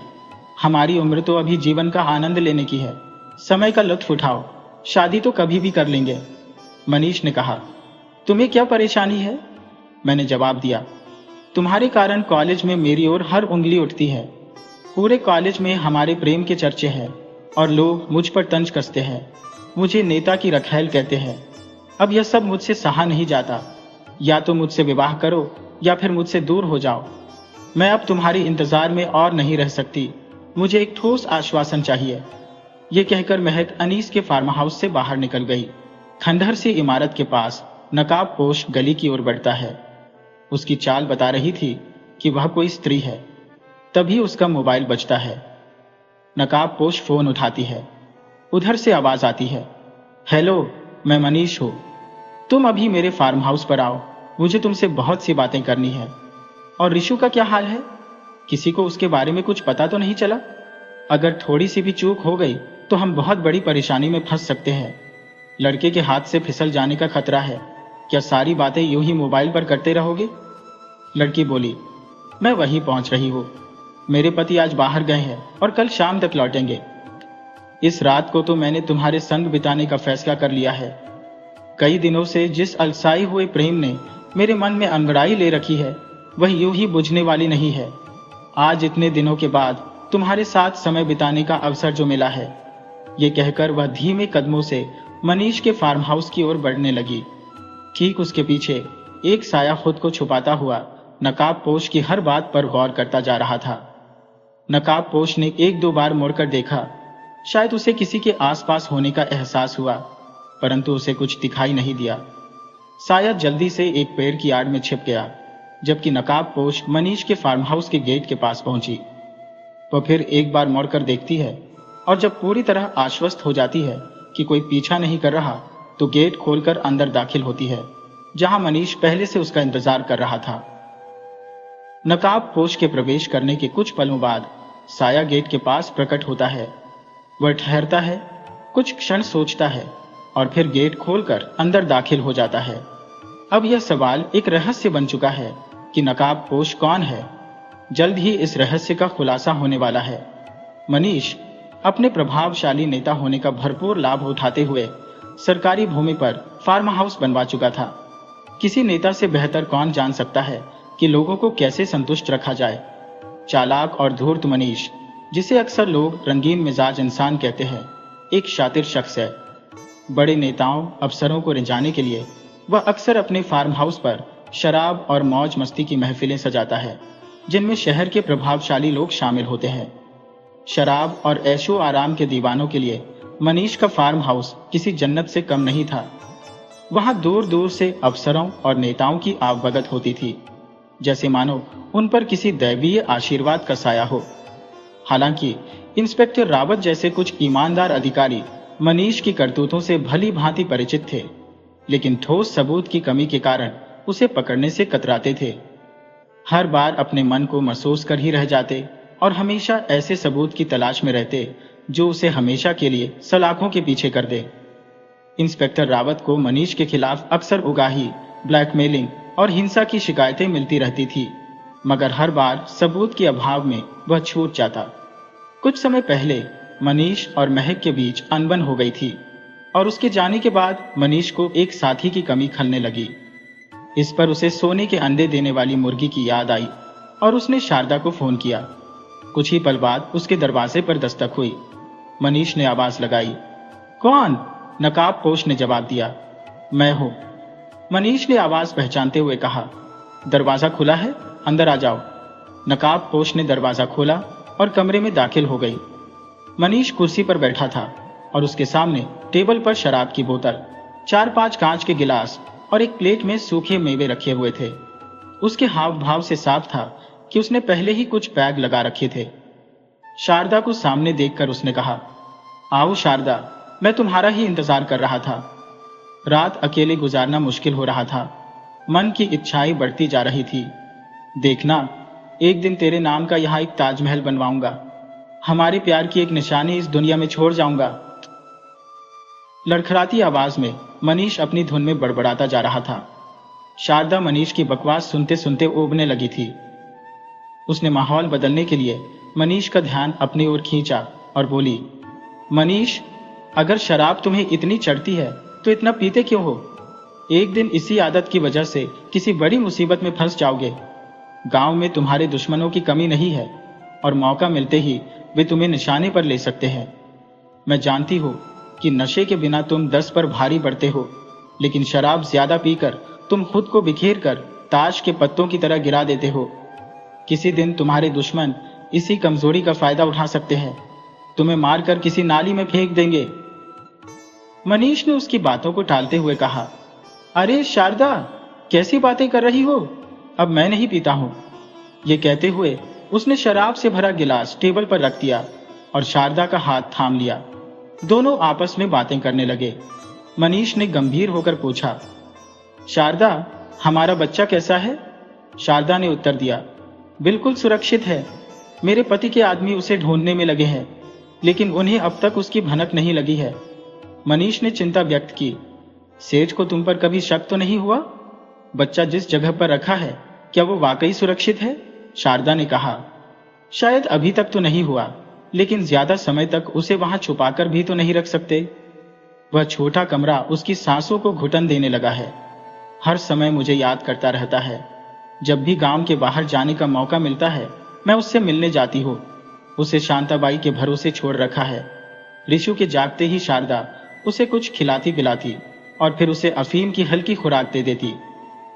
हमारी उम्र तो अभी जीवन का आनंद लेने की है। समय का लुत्फ उठाओ, शादी तो कभी भी कर लेंगे। मनीष ने कहा, तुम्हें क्या परेशानी है? मैंने जवाब दिया, तुम्हारे कारण कॉलेज में मेरी ओर हर उंगली उठती है। पूरे कॉलेज में हमारे प्रेम के चर्चे हैं और लोग मुझ पर तंज कसते हैं, मुझे नेता की रखैल कहते हैं। अब यह सब मुझसे सहा नहीं जाता। या तो मुझसे विवाह करो या फिर मुझसे दूर हो जाओ। मैं अब तुम्हारी इंतजार में और नहीं रह सकती। मुझे एक ठोस आश्वासन चाहिए। यह कहकर महक अनीस के फार्म हाउस से बाहर निकल गई। खंडहर सी इमारत के पास नकाबपोश गली की ओर बढ़ता है। उसकी चाल बता रही थी कि वह कोई स्त्री है। तभी उसका मोबाइल बजता है। नकाबपोश फोन उठाती है। उधर से आवाज आती है, हेलो, मैं मनीष हूं। तुम अभी मेरे फार्म हाउस पर आओ, मुझे तुमसे बहुत सी बातें करनी है। और ऋषु का क्या हाल है? किसी को उसके बारे में कुछ पता तो नहीं चला? अगर थोड़ी सी भी चूक हो गई तो हम बहुत बड़ी परेशानी में फंस सकते हैं। लड़के के हाथ से फिसल जाने का खतरा है। क्या सारी बातें यूं ही मोबाइल पर करते रहोगे? लड़की बोली, मैं वहीं पहुंच रही हूं। मेरे पति आज बाहर गए हैं और कल शाम तक लौटेंगे। इस रात को तो मैंने तुम्हारे संग बिताने का फैसला कर लिया है। कई दिनों से जिस अलसाई हुए प्रेम ने मेरे मन में अंगड़ाई ले रखी है, वह यूं ही बुझने वाली नहीं है। आज इतने दिनों के बाद तुम्हारे साथ समय बिताने का अवसर जो मिला है। ये कहकर वह धीमे कदमों से मनीष के फार्म हाउस की ओर बढ़ने लगी। ठीक उसके पीछे एक साया खुद को छुपाता हुआ नकाबपोश की हर बात पर गौर करता जा रहा था। नकाबपोश ने एक दो बार मुड़कर देखा। शायद उसे किसी के आसपास होने का एहसास हुआ, परंतु उसे कुछ दिखाई नहीं दिया। साया जल्दी से एक पेड़ की आड़ में छिप गया, जबकि नकाबपोश मनीष के फार्म हाउस के गेट के पास पहुंची। वह फिर एक बार मुड़कर देखती है और जब पूरी तरह आश्वस्त हो जाती है कि कोई पीछा नहीं कर रहा, तो गेट खोलकर अंदर दाखिल होती है, जहां मनीष पहले से उसका इंतजार कर रहा था। नकाबपोश के प्रवेश करने के कुछ पलों बाद साया गेट के पास प्रकट होता है। वह ठहरता है, कुछ क्षण सोचता है और फिर गेट खोलकर अंदर दाखिल हो जाता है। अब यह सवाल एक रहस्य बन चुका है कि नकाबपोश कौन है। जल्द ही इस रहस्य का खुलासा होने वाला है। मनीष अपने प्रभावशाली नेता होने का भरपूर लाभ उठाते हुए सरकारी भूमि पर फार्म हाउस बनवा चुका था। किसी नेता से बेहतर कौन जान सकता है कि लोगों को कैसे संतुष्ट रखा जाए। चालाक और धूर्त मनीष, जिसे अक्सर लोग रंगीन मिजाज इंसान कहते हैं, एक शातिर शख्स है। बड़े नेताओं अफसरों को रिझाने के लिए वह अक्सर अपने फार्म हाउस पर शराब और मौज मस्ती की महफिलें सजाता है, जिनमें शहर के प्रभावशाली लोग शामिल होते हैं। शराब और ऐशो आराम के दीवानों के लिए मनीष का फार्म हाउस किसी जन्नत से कम नहीं था। वहां दूर दूर से अफसरों और नेताओं की आवभगत होती थी, जैसे मानो उन पर किसी दैवीय आशीर्वाद का साया हो। हालांकि इंस्पेक्टर रावत जैसे कुछ ईमानदार अधिकारी मनीष की करतूतों से भली भांति परिचित थे, लेकिन ठोस सबूत की कमी के कारण उसे पकड़ने से कतराते थे। हर बार अपने मन को महसूस कर ही रह जाते और हमेशा ऐसे सबूत की तलाश में रहते जो उसे हमेशा के लिए सलाखों के पीछे कर दे। इंस्पेक्टर रावत को मनीष के खिलाफ अक्सर उगाही, ब्लैकमेलिंग और हिंसा की शिकायतें मिलती रहती थी, मगर हर बार सबूत के अभाव में वह छूट जाता। कुछ समय पहले मनीष और महक के बीच अनबन हो गई थी और उसके जाने के बाद मनीष को एक साथी की कमी खलने लगी। इस पर उसे सोने के अंडे देने वाली मुर्गी की याद आई और उसने शारदा को फोन किया। कुछ ही पल बाद उसके दरवाजे पर दस्तक हुई। मनीष ने आवाज लगाई। कौन? नकाबपोश ने जवाब दिया। मैं हूं। मनीष ने आवाज पहचानते हुए कहा। दरवाजा खुला है, अंदर आ जाओ। नकाबपोश ने दरवाजा खोला और कमरे में दाखिल हो गई। मनीष कुर्सी पर बैठा था और उसके सामने टेबल पर शराब की बोतल, 4-5 कांच के गिलास और एक प्लेट में सूखे मेवे रखे हुए थे। उसके हाव भाव से साफ था कि उसने पहले ही कुछ पैग लगा रखे थे। शारदा को सामने देखकर उसने कहा, आओ शारदा, मैं तुम्हारा ही इंतजार कर रहा था। रात अकेले गुजारना मुश्किल हो रहा था। मन की इच्छाएं बढ़ती जा रही थी। देखना, एक दिन तेरे नाम का यहाँ एक ताजमहल बनवाऊंगा। हमारे प्यार की एक निशानी इस दुनिया में छोड़ जाऊंगा। लड़खड़ाती आवाज में मनीष अपनी धुन में बड़बड़ाता जा रहा था। शारदा मनीष की बकवास सुनते सुनते ऊबने लगी थी। उसने माहौल बदलने के लिए मनीष का ध्यान अपनी ओर खींचा और बोली, मनीष, अगर शराब तुम्हें इतनी चढ़ती है तो इतना पीते क्यों हो? एक दिन इसी आदत की वजह से किसी बड़ी मुसीबत में फंस जाओगे। गांव में तुम्हारे दुश्मनों की कमी नहीं है और मौका मिलते ही वे तुम्हें निशाने पर ले सकते हैं। मैं जानती हूं कि नशे के बिना तुम 10 पर भारी पड़ते हो, लेकिन शराब ज्यादा पीकर तुम खुद को बिखेर कर ताश के पत्तों की तरह गिरा देते हो। किसी दिन तुम्हारे दुश्मन इसी कमजोरी का फायदा उठा सकते हैं, तुम्हें मारकर किसी नाली में फेंक देंगे। मनीष ने उसकी बातों को टालते हुए कहा, अरे शारदा, कैसी बातें कर रही हो? अब मैं नहीं पीता हूं। ये कहते हुए उसने शराब से भरा गिलास टेबल पर रख दिया और शारदा का हाथ थाम लिया। दोनों आपस में बातें करने लगे। मनीष ने गंभीर होकर पूछा, शारदा, हमारा बच्चा कैसा है? शारदा ने उत्तर दिया, बिल्कुल सुरक्षित है। मेरे पति के आदमी उसे ढूंढने में लगे हैं, लेकिन उन्हें अब तक उसकी भनक नहीं लगी है। मनीष ने चिंता व्यक्त की, सेठ को तुम पर कभी शक तो नहीं हुआ? बच्चा जिस जगह पर रखा है, क्या वो वाकई सुरक्षित है? शारदा ने कहा, शायद अभी तक तो नहीं हुआ, लेकिन ज्यादा समय तक उसे वहां छुपाकर भी तो नहीं रख सकते। वह छोटा कमरा उसकी सांसों को घुटन देने लगा है। हर समय मुझे याद करता रहता है। जब भी गांव के बाहर जाने का मौका मिलता है, मैं उससे मिलने जाती हूँ। उसे शांताबाई के भरोसे छोड़ रखा है। रिशु के जागते ही शारदा उसे कुछ खिलाती पिलाती और फिर उसे अफीम की हल्की खुराक दे देती।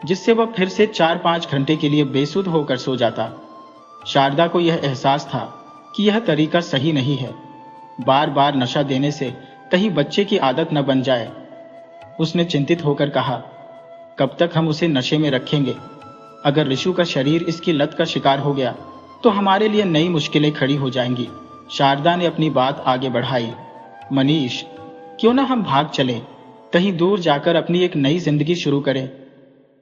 जिससे वह फिर से 4-5 घंटे के लिए बेसुध होकर सो जाता। शारदा को यह एहसास था कि यह तरीका सही नहीं है। बार बार नशा देने से कहीं बच्चे की आदत न बन जाए। उसने चिंतित होकर कहा, कब तक हम उसे नशे में रखेंगे? अगर ऋषु का शरीर इसकी लत का शिकार हो गया तो हमारे लिए नई मुश्किलें खड़ी हो जाएंगी। शारदा ने अपनी बात आगे बढ़ाई, मनीष, क्यों ना हम भाग चलें, कहीं दूर जाकर अपनी एक नई जिंदगी शुरू करें।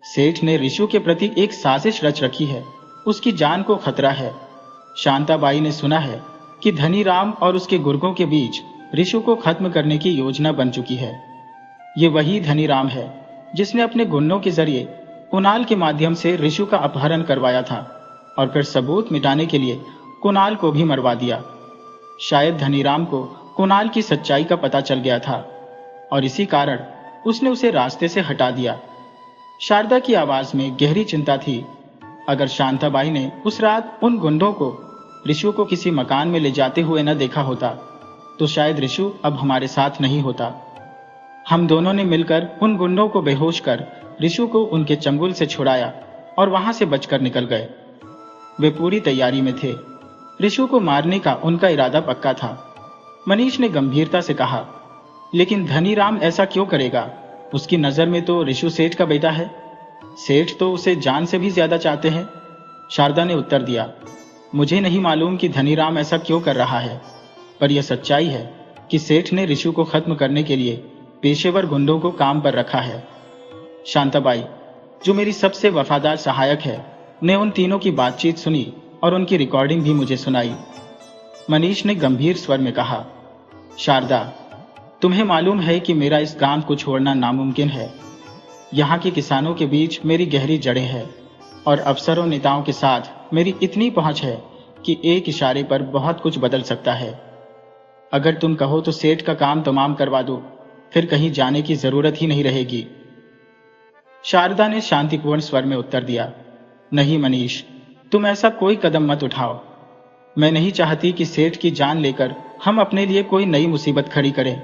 सेठ ने ऋषु के प्रति एक साजिश रच रखी है, उसकी जान को खतरा है। शांताबाई ने सुना है कि धनीराम और उसके गुर्गों के बीच ऋषु को खत्म करने की योजना बन चुकी है। ये वही धनीराम है जिसने अपने गुंडों के जरिए कुणाल के माध्यम से ऋषु का अपहरण करवाया था और फिर सबूत मिटाने के लिए कुणाल को भी मरवा दिया। शायद धनीराम को कुणाल की सच्चाई का पता चल गया था और इसी कारण उसने उसे रास्ते से हटा दिया। शारदा की आवाज में गहरी चिंता थी। अगर शांताबाई ने उस रात उन गुंडों को ऋषु को किसी मकान में ले जाते हुए न देखा होता तो शायद ऋषु अब हमारे साथ नहीं होता। हम दोनों ने मिलकर उन गुंडों को बेहोश कर ऋषु को उनके चंगुल से छुड़ाया और वहां से बचकर निकल गए। वे पूरी तैयारी में थे। ऋषु को मारने का उनका इरादा पक्का था। मनीष ने गंभीरता से कहा, लेकिन धनीराम ऐसा क्यों करेगा? उसकी नजर में तो ऋषु सेठ का बेटा है। सेठ तो उसे जान से भी ज्यादा चाहते हैं। शारदा ने उत्तर दिया, मुझे नहीं मालूम कि धनीराम ऐसा क्यों कर रहा है, पर यह सच्चाई है कि सेठ ने ऋषु को खत्म करने के लिए पेशेवर गुंडों को काम पर रखा है। शांताबाई, जो मेरी सबसे वफादार सहायक है, ने उन तीनों की बातचीत सुनी और उनकी रिकॉर्डिंग भी मुझे सुनाई। मनीष ने गंभीर स्वर में कहा, शारदा, तुम्हें मालूम है कि मेरा इस गांव को छोड़ना नामुमकिन है। यहाँ के किसानों के बीच मेरी गहरी जड़ें हैं और अफसरों नेताओं के साथ मेरी इतनी पहुंच है कि एक इशारे पर बहुत कुछ बदल सकता है। अगर तुम कहो तो सेठ का काम तमाम करवा दो, फिर कहीं जाने की जरूरत ही नहीं रहेगी। शारदा ने शांतिपूर्ण स्वर में उत्तर दिया, नहीं मनीष, तुम ऐसा कोई कदम मत उठाओ। मैं नहीं चाहती कि सेठ की जान लेकर हम अपने लिए कोई नई मुसीबत खड़ी करें।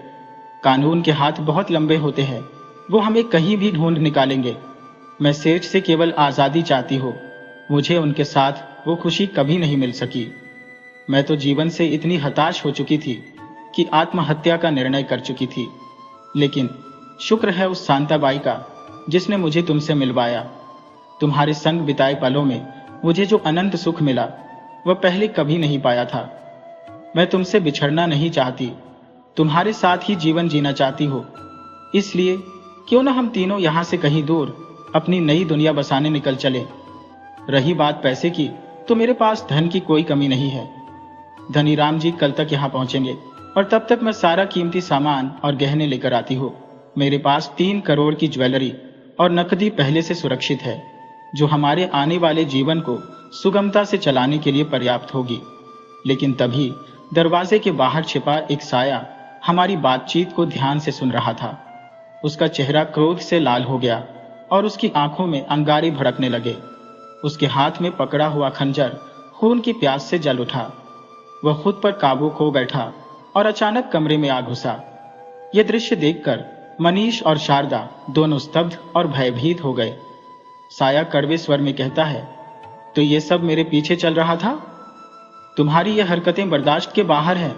कानून के हाथ बहुत लंबे होते हैं, वो हमें कहीं भी ढूंढ निकालेंगे। मैं सेठ से केवल आजादी चाहती हूँ। मुझे उनके साथ वो खुशी कभी नहीं मिल सकी। मैं तो जीवन से इतनी हताश हो चुकी थी कि आत्महत्या का निर्णय कर चुकी थी। लेकिन शुक्र है उस शांताबाई का जिसने मुझे तुमसे मिलवाया। तुम्हारे संग बिताए पलों में मुझे जो अनंत सुख मिला वह पहले कभी नहीं पाया था। मैं तुमसे बिछड़ना नहीं चाहती, तुम्हारे साथ ही जीवन जीना चाहती हो। इसलिए क्यों ना हम तीनों यहां से कहीं दूर अपनी नई दुनिया बसाने निकल चले। रही बात पैसे की, तो मेरे पास धन की कोई कमी नहीं है। धनीराम जी कल तक यहाँ पहुंचेंगे और तब तक मैं सारा कीमती सामान और गहने लेकर आती हूँ। मेरे पास 3 करोड़ की ज्वेलरी और नकदी पहले से सुरक्षित है, जो हमारे आने वाले जीवन को सुगमता से चलाने के लिए पर्याप्त होगी। लेकिन तभी दरवाजे के बाहर छिपा एक साया हमारी बातचीत को ध्यान से सुन रहा था। उसका चेहरा क्रोध से लाल हो गया और उसकी आंखों में अंगारे भड़कने लगे। उसके हाथ में पकड़ा हुआ खंजर खून की प्यास से जल उठा। वह खुद पर काबू खो बैठा और अचानक कमरे में आ घुसा। यह दृश्य देखकर मनीष और शारदा दोनों स्तब्ध और भयभीत हो गए। साया कड़वे स्वर में कहता है, तो ये सब मेरे पीछे चल रहा था? तुम्हारी यह हरकतें बर्दाश्त के बाहर हैं।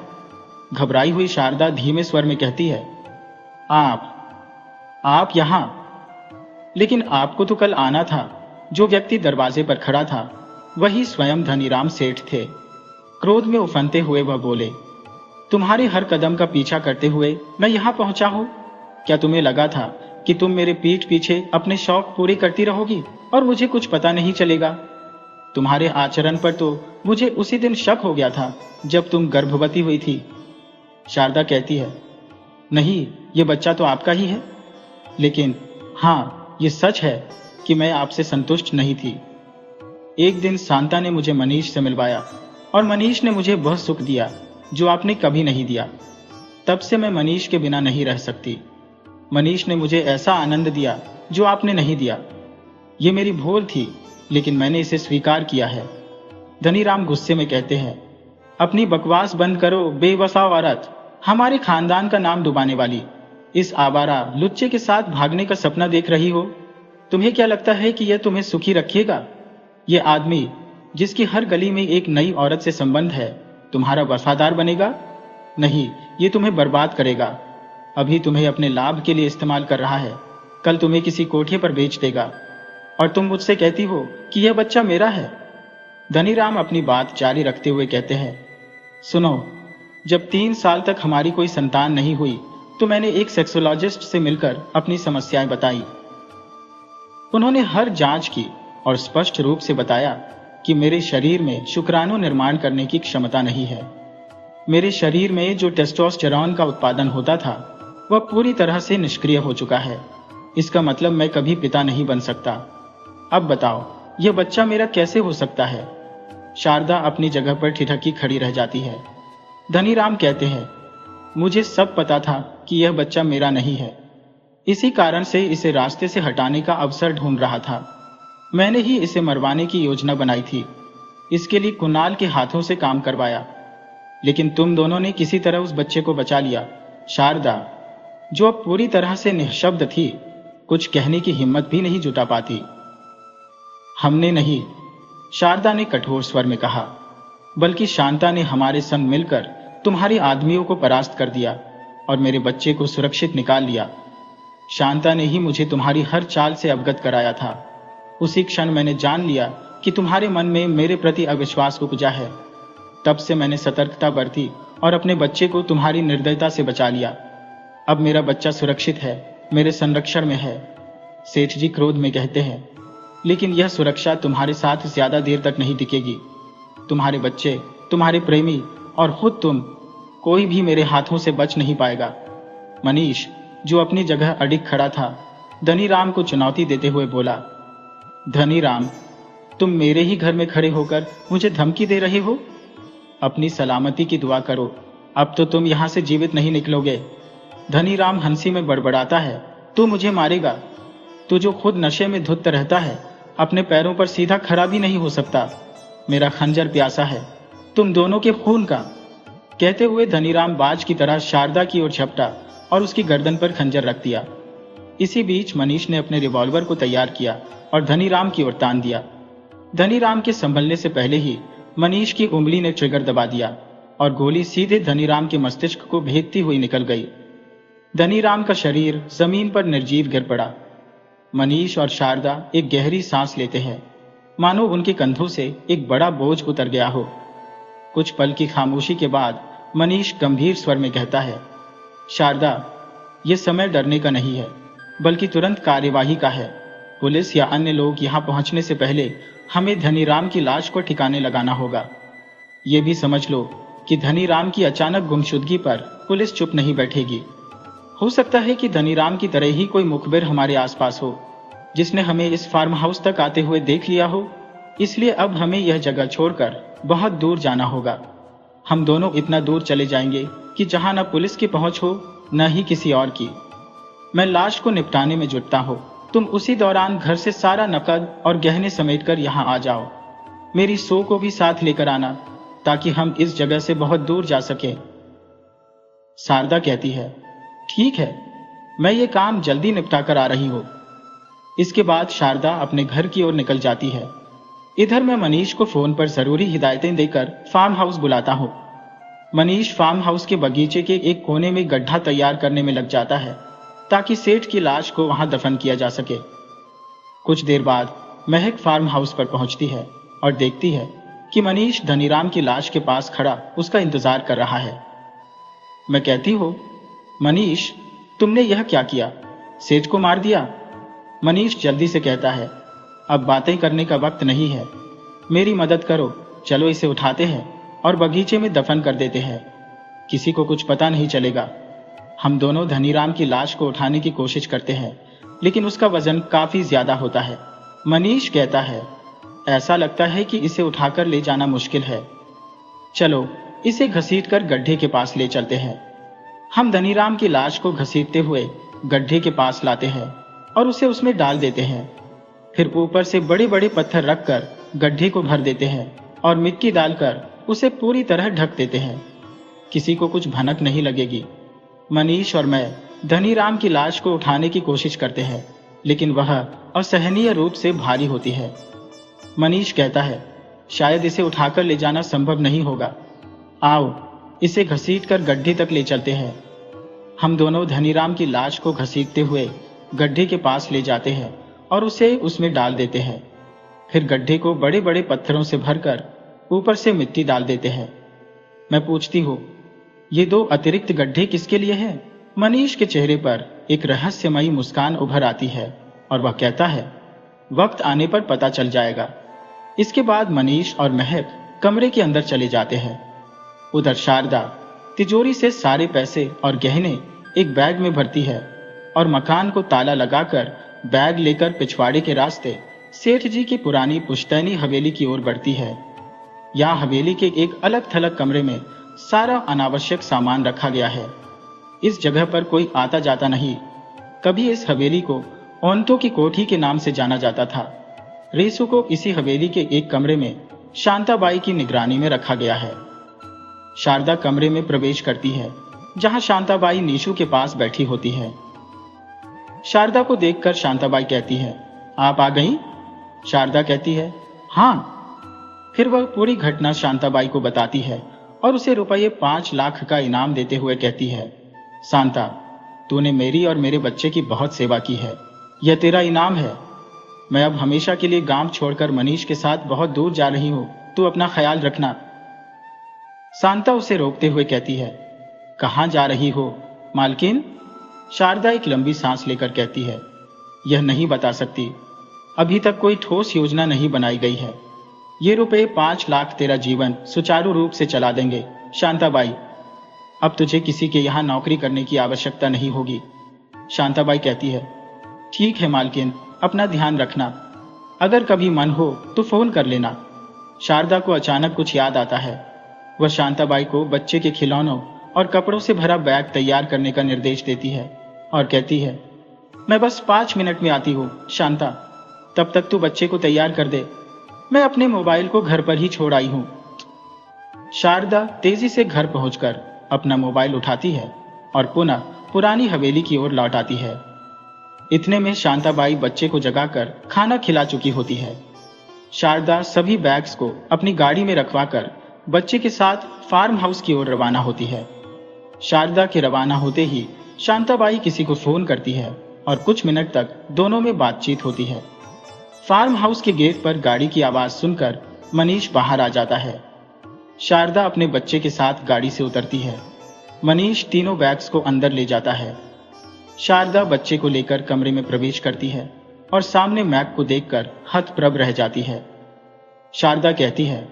घबराई हुई शारदा धीमे स्वर में कहती है, आप यहां? लेकिन आपको तो कल आना था। जो व्यक्ति दरवाजे पर खड़ा था वही स्वयं धनीराम सेठ थे। क्रोध में उफनते हुए वह बोले, तुम्हारे हर कदम का पीछा करते हुए मैं यहां पहुंचा हूं। क्या तुम्हें लगा था कि तुम मेरे पीठ पीछे अपने शौक पूरे करती रहोगी और मुझे कुछ पता नहीं चलेगा? तुम्हारे आचरण पर तो मुझे उसी दिन शक हो गया था जब तुम गर्भवती हुई थी। शारदा कहती है, नहीं, ये बच्चा तो आपका ही है। लेकिन हाँ, ये सच है कि मैं आपसे संतुष्ट नहीं थी। एक दिन शांता ने मुझे मनीष से मिलवाया और मनीष ने मुझे वह सुख दिया जो आपने कभी नहीं दिया। तब से मैं मनीष के बिना नहीं रह सकती। मनीष ने मुझे ऐसा आनंद दिया जो आपने नहीं दिया। ये मेरी भूल थी, लेकिन मैंने इसे स्वीकार किया है। धनीराम गुस्से में कहते हैं, अपनी बकवास बंद करो बेवफा औरत। हमारे खानदान का नाम डुबाने वाली इस आवारा लुच्चे के साथ भागने का सपना देख रही हो? तुम्हें क्या लगता है कि यह तुम्हें सुखी रखेगा? ये आदमी जिसकी हर गली में एक नई औरत से संबंध है, तुम्हारा वफादार बनेगा? नहीं, ये तुम्हें बर्बाद करेगा। अभी तुम्हें अपने लाभ के लिए इस्तेमाल कर रहा है, कल तुम्हें किसी कोठे पर बेच देगा और तुम मुझसे कहती हो कि यह बच्चा मेरा है। धनीराम अपनी बात जारी रखते हुए कहते हैं, सुनो, जब 3 साल तक हमारी कोई संतान नहीं हुई तो मैंने एक सेक्सोलॉजिस्ट से मिलकर अपनी समस्याएं बताई। उन्होंने हर जांच की और स्पष्ट रूप से बताया कि मेरे शरीर में शुक्राणु निर्माण करने की क्षमता नहीं है। मेरे शरीर में जो टेस्टोस्टेरोन का उत्पादन होता था वह पूरी तरह से निष्क्रिय हो चुका है। इसका मतलब मैं कभी पिता नहीं बन सकता। अब बताओ, यह बच्चा मेरा कैसे हो सकता है? शारदा अपनी जगह पर ठिठकी खड़ी रह जाती है। धनीराम कहते हैं, मुझे सब पता था कि यह बच्चा मेरा नहीं है। इसी कारण से इसे रास्ते से हटाने का अवसर ढूंढ रहा था। मैंने ही इसे मरवाने की योजना बनाई थी। इसके लिए कुणाल के हाथों से काम करवाया, लेकिन तुम दोनों ने किसी तरह उस बच्चे को बचा लिया। शारदा, जो अब पूरी तरह से निःशब्द थी, कुछ कहने की हिम्मत भी नहीं जुटा पाती। हमने नहीं, शारदा ने कठोर स्वर में कहा, बल्कि शांता ने हमारे संग मिलकर तुम्हारे आदमियों को परास्त कर दिया और मेरे बच्चे को सुरक्षित निकाल लिया। शांता ने ही मुझे तुम्हारी हर चाल से अवगत कराया था। उसी क्षण मैंने जान लिया कि तुम्हारे मन में मेरे प्रति अविश्वास उपजा है। तब से मैंने सतर्कता बरती और अपने बच्चे को तुम्हारी निर्दयता से बचा लिया। अब मेरा बच्चा सुरक्षित है, मेरे संरक्षण में है। सेठ जी क्रोध में कहते हैं, लेकिन यह सुरक्षा तुम्हारे साथ ज्यादा देर तक नहीं टिकेगी। तुम्हारे बच्चे, तुम्हारे प्रेमी और खुद तुम, कोई भी मेरे हाथों से बच नहीं पाएगा। मनीष, जो अपनी जगह अडिग खड़ा था, धनीराम को चुनौती देते हुए बोला, धनीराम, तुम मेरे ही घर में खड़े होकर मुझे धमकी दे रहे हो? अपनी सलामती की दुआ करो, अब तो तुम यहां से जीवित नहीं निकलोगे। धनीराम हंसी में बड़बड़ाता है, तू मुझे मारेगा? तू जो खुद नशे में धुत रहता है, अपने पैरों पर सीधा खड़ा भी नहीं हो सकता। मेरा खंजर प्यासा है, तुम दोनों के खून का। कहते हुए धनीराम बाज की तरह शारदा की ओर झपटा और उसकी गर्दन पर खंजर रख दिया। इसी बीच मनीष ने अपने रिवॉल्वर को तैयार किया और धनीराम की ओर तान दिया। धनीराम के संभलने से पहले ही मनीष की उंगली ने ट्रिगर दबा दिया और गोली सीधे धनीराम के मस्तिष्क को भेदती हुई निकल गई। धनीराम का शरीर जमीन पर निर्जीव गिर पड़ा। मनीष और शारदा एक गहरी सांस लेते हैं, मानो उनके कंधों से एक बड़ा बोझ उतर गया हो। कुछ पल की खामोशी के बाद मनीष गंभीर स्वर में कहता है, शारदा, यह समय डरने का नहीं है, बल्कि तुरंत कार्यवाही का है। पुलिस या अन्य लोग यहां पहुंचने से पहले हमें धनीराम की लाश को ठिकाने लगाना होगा। यह भी समझ लो कि धनीराम की अचानक गुमशुदगी पर पुलिस चुप नहीं बैठेगी। हो सकता है कि धनीराम की तरह ही कोई मुखबिर हमारे आसपास हो, जिसने हमें इस फार्म हाउस तक आते हुए देख लिया हो। इसलिए अब हमें यह जगह छोड़कर बहुत दूर जाना होगा। हम दोनों इतना दूर चले जाएंगे कि जहां न पुलिस की पहुंच हो, न ही किसी और की। मैं लाश को निपटाने में जुटता हूं, तुम उसी दौरान घर से सारा नकद और गहने समेटकर यहां आ जाओ। मेरी सो को भी साथ लेकर आना, ताकि हम इस जगह से बहुत दूर जा सके। शारदा कहती है, ठीक है, मैं ये काम जल्दी निपटा कर आ रही हूं। इसके बाद शारदा अपने घर की ओर निकल जाती है। इधर मैं मनीष को फोन पर जरूरी हिदायतें देकर फार्म हाउस बुलाता हूं। मनीष फार्म हाउस के बगीचे के एक कोने में गड्ढा तैयार करने में लग जाता है, ताकि सेठ की लाश को वहां दफन किया जा सके। कुछ देर बाद महक फार्म हाउस पर पहुंचती है और देखती है कि मनीष धनीराम की लाश के पास खड़ा उसका इंतजार कर रहा है। मैं कहती हूं, मनीष, तुमने यह क्या किया? सेठ को मार दिया? मनीष जल्दी से कहता है, अब बातें करने का वक्त नहीं है, मेरी मदद करो। चलो इसे उठाते हैं और बगीचे में दफन कर देते हैं। किसी को कुछ पता नहीं चलेगा। हम दोनों धनीराम की लाश को उठाने की कोशिश करते हैं, लेकिन उसका वजन काफी ज्यादा होता है। मनीष कहता है, ऐसा लगता है कि इसे उठाकर ले जाना मुश्किल है। चलो इसे घसीटकर गड्ढे के पास ले चलते हैं। हम धनीराम की लाश को घसीटते हुए गड्ढे के पास लाते हैं और उसे उसमें डाल देते हैं। फिर ऊपर से बड़े बड़े पत्थर रखकर गड्ढे को भर देते हैं और मिट्टी डालकर उसे पूरी तरह ढक देते हैं। किसी को कुछ भनक नहीं लगेगी। मनीष और मैं धनीराम की लाश को उठाने की कोशिश करते हैं। लेकिन वह असहनीय रूप से भारी होती है। मनीष कहता है, शायद इसे उठाकर ले जाना संभव नहीं होगा। आओ, इसे घसीटकर गड्ढे तक ले चलते हैं। हम दोनों धनीराम की लाश को घसीटते हुए गड्ढे के पास ले जाते हैं और उसे उसमें डाल देते हैं। फिर गड्ढे को बड़े बड़े पत्थरों से भरकर ऊपर से मिट्टी डाल देते हैं। मैं पूछती हूँ, ये 2 अतिरिक्त गड्ढे किसके लिए हैं? मनीष के चेहरे पर एक रहस्यमयी मुस्कान उभर आती है और वह कहता है, वक्त आने पर पता चल जाएगा। इसके बाद मनीष और महक कमरे के अंदर चले जाते हैं। उधर शारदा तिजोरी से सारे पैसे और गहने एक बैग में भरती है और मकान को ताला लगाकर बैग लेकर पिछवाड़े के रास्ते सेठ जी की पुरानी पुश्तैनी हवेली की ओर बढ़ती है। यहाँ हवेली के एक अलग थलग कमरे में सारा अनावश्यक सामान रखा गया है। इस जगह पर कोई आता जाता नहीं। कभी इस हवेली को औंतों की कोठी के नाम से जाना जाता था। रेसू को इसी हवेली के एक कमरे में शांताबाई की निगरानी में रखा गया है। शारदा कमरे में प्रवेश करती है, जहां शांताबाई नीशू के पास बैठी होती है। शारदा को देखकर शांताबाई कहती है, आप आ गईं? शारदा कहती है, हाँ। फिर वह पूरी घटना शांताबाई को बताती है और उसे रुपये 5 लाख का इनाम देते हुए कहती है, शांता, तूने मेरी और मेरे बच्चे की बहुत सेवा की है। यह तेरा इनाम है। मैं अब हमेशा के लिए गांव छोड़कर मनीष के साथ बहुत दूर जा रही हूं। तू अपना ख्याल रखना। शांता उसे रोकते हुए कहती है, कहां जा रही हो मालकिन? शारदा एक लंबी सांस लेकर कहती है, यह नहीं बता सकती। अभी तक कोई ठोस योजना नहीं बनाई गई है। ये रुपए 5 लाख तेरा जीवन सुचारू रूप से चला देंगे शांताबाई। अब तुझे किसी के यहाँ नौकरी करने की आवश्यकता नहीं होगी। शांताबाई कहती है, ठीक है मालकिन, अपना ध्यान रखना। अगर कभी मन हो तो फोन कर लेना। शारदा को अचानक कुछ याद आता है। वह शांताबाई को बच्चे के खिलौनों और कपड़ों से भरा बैग तैयार करने का निर्देश देती है और कहती है, मैं बस 5 मिनट में आती हूँ शांता, तब तक तू बच्चे को तैयार कर दे। मैं अपने मोबाइल को घर पर ही छोड़ आई हूँ। शारदा तेजी से घर पहुंचकर अपना मोबाइल उठाती है और पुनः पुरानी हवेली की ओर लौट आती है। इतने में शांताबाई बच्चे को जगाकर खाना खिला चुकी होती है। शारदा सभी बैग्स को अपनी गाड़ी में रखवाकर बच्चे के साथ फार्म हाउस की ओर रवाना होती है। शारदा के रवाना होते ही शांताबाई किसी को फोन करती है और कुछ मिनट तक दोनों में बातचीत होती है। फार्म हाउस के गेट पर गाड़ी की आवाज सुनकर मनीष बाहर आ जाता है। शारदा अपने बच्चे के साथ गाड़ी से उतरती है। मनीष तीनों बैग्स को अंदर ले जाता है। शारदा बच्चे को लेकर कमरे में प्रवेश करती है और सामने मैक को देखकर हतप्रभ रह जाती है। शारदा कहती है,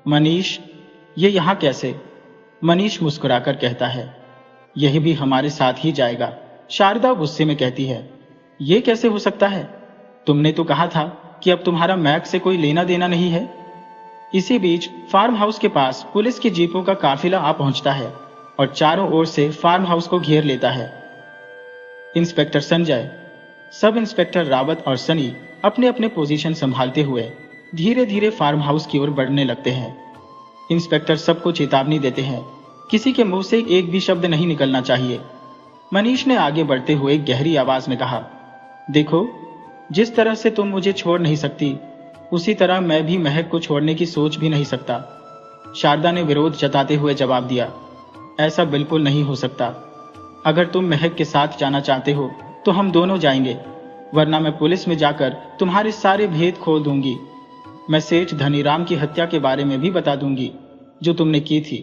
मनीष, ये यहाँ कैसे? मनीष मुस्कुराकर कहता है, यही भी हमारे साथ ही जाएगा। शारदा गुस्से में कहती है, ये कैसे हो सकता है? तुमने तो कहा था कि अब तुम्हारा मैक से कोई लेना देना नहीं है। इसी बीच फार्म हाउस के पास पुलिस की जीपों का काफिला आ पहुंचता है और चारों ओर से फार्म हाउस को घेर लेता है। Inspector Sanjay, sub inspector Rawat और सनी अपने अपने पोजीशन संभालते हुए धीरे धीरे फार्म हाउस की ओर बढ़ने लगते हैं। इंस्पेक्टर सबको चेतावनी देते हैं, किसी के मुंह से एक भी शब्द नहीं निकलना चाहिए। मनीष ने आगे बढ़ते हुए गहरी आवाज में कहा, देखो, जिस तरह से तुम मुझे छोड़ नहीं सकती, उसी तरह मैं भी महक को छोड़ने की सोच भी नहीं सकता। शारदा ने विरोध जताते हुए जवाब दिया, ऐसा बिल्कुल नहीं हो सकता। अगर तुम महक के साथ जाना चाहते हो तो हम दोनों जाएंगे, वरना मैं पुलिस में जाकर तुम्हारे सारे भेद खोल दूंगी। मैं सेठ धनीराम की हत्या के बारे में भी बता दूंगी जो तुमने की थी,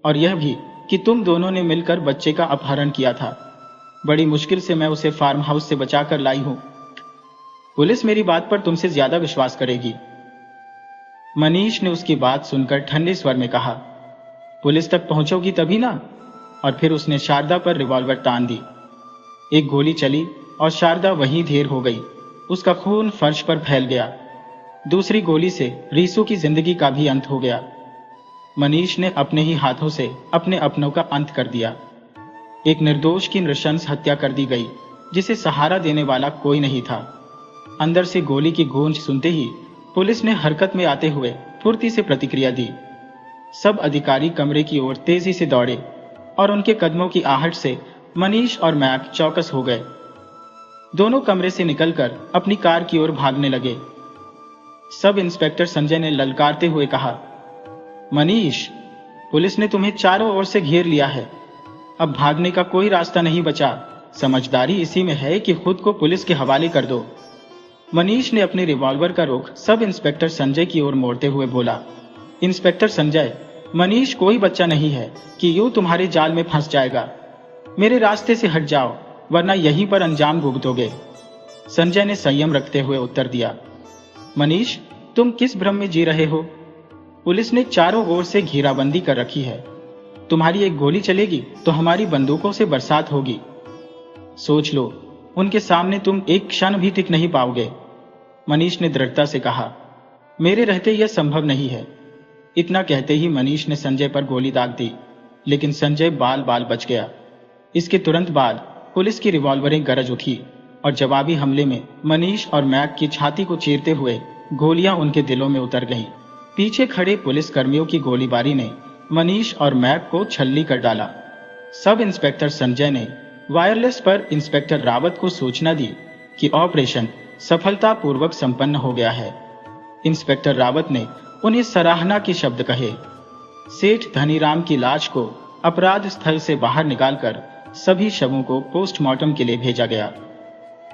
और यह भी कि तुम दोनों ने मिलकर बच्चे का अपहरण किया था। बड़ी मुश्किल से मैं उसे फार्म हाउस से बचाकर लाई हूं। पुलिस मेरी बात पर तुमसे ज्यादा विश्वास करेगी। मनीष ने उसकी बात सुनकर ठंडे स्वर में कहा, पुलिस तक पहुंचोगी तभी ना। और फिर उसने शारदा पर रिवॉल्वर तान दी। एक गोली चली और शारदा वहीं ढेर हो गई। उसका खून फर्श पर फैल गया। दूसरी गोली से रीसू की जिंदगी का भी अंत हो गया। मनीष ने अपने ही हाथों से अपने अपनों का अंत कर दिया। एक निर्दोष की नृशंस हत्या कर दी गई, जिसे सहारा देने वाला कोई नहीं था। अंदर से गोली की गूंज सुनते ही पुलिस ने हरकत में आते हुए फुर्ती से प्रतिक्रिया दी। सब अधिकारी कमरे की ओर तेजी से दौड़े और उनके कदमों की आहट से मनीष और मैक चौकस हो गए। दोनों कमरे से निकलकर अपनी कार की ओर भागने लगे। सब इंस्पेक्टर संजय ने ललकारते हुए कहा, मनीष, पुलिस ने तुम्हें चारों ओर से घेर लिया है। अब भागने का कोई रास्ता नहीं बचा। समझदारी इसी में है कि खुद को पुलिस के हवाले कर दो। मनीष ने अपने रिवॉल्वर का रुख सब इंस्पेक्टर संजय की ओर मोड़ते हुए बोला, इंस्पेक्टर संजय, मनीष कोई बच्चा नहीं है कि यूं तुम्हारे जाल में फंस जाएगा। मेरे रास्ते से हट जाओ, वरना यहीं पर अंजाम भुगतोगे। संजय ने संयम रखते हुए उत्तर दिया, मनीष, तुम किस भ्रम में जी रहे हो? पुलिस ने चारों ओर से घेराबंदी कर रखी है। तुम्हारी एक गोली चलेगी तो हमारी बंदूकों से बरसात होगी। सोच लो, उनके सामने तुम एक क्षण भी टिक नहीं पाओगे। मनीष ने दृढ़ता से कहा, मेरे रहते यह संभव नहीं है। इतना कहते ही मनीष ने संजय पर गोली दाग दी, लेकिन संजय बाल बाल बच गया। इसके तुरंत बाद पुलिस की रिवॉल्वरें गरज उठी और जवाबी हमले में मनीष और मैक की छाती को चीरते हुए गोलियां उनके दिलों में उतर गईं। पीछे खड़े पुलिस कर्मियों की गोलीबारी ने मनीष और मैक को छल्ली कर डाला। सब इंस्पेक्टर संजय ने वायरलेस पर इंस्पेक्टर रावत को सूचना दी कि ऑपरेशन सफलतापूर्वक संपन्न हो गया है। इंस्पेक्टर रावत ने उन्हें सराहना के शब्द कहे। सेठ धनीराम की लाश को अपराध स्थल से बाहर निकालकर सभी शवों को पोस्टमार्टम के लिए भेजा गया।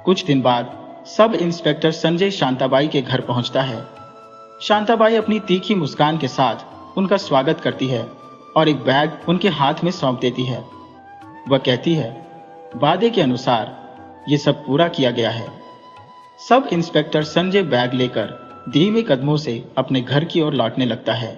कुछ दिन बाद सब इंस्पेक्टर संजय शांताबाई के घर पहुंचता है। शांताबाई अपनी तीखी मुस्कान के साथ उनका स्वागत करती है और एक बैग उनके हाथ में सौंप देती है। वह कहती है, वादे के अनुसार ये सब पूरा किया गया है। सब इंस्पेक्टर संजय बैग लेकर धीमे कदमों से अपने घर की ओर लौटने लगता है।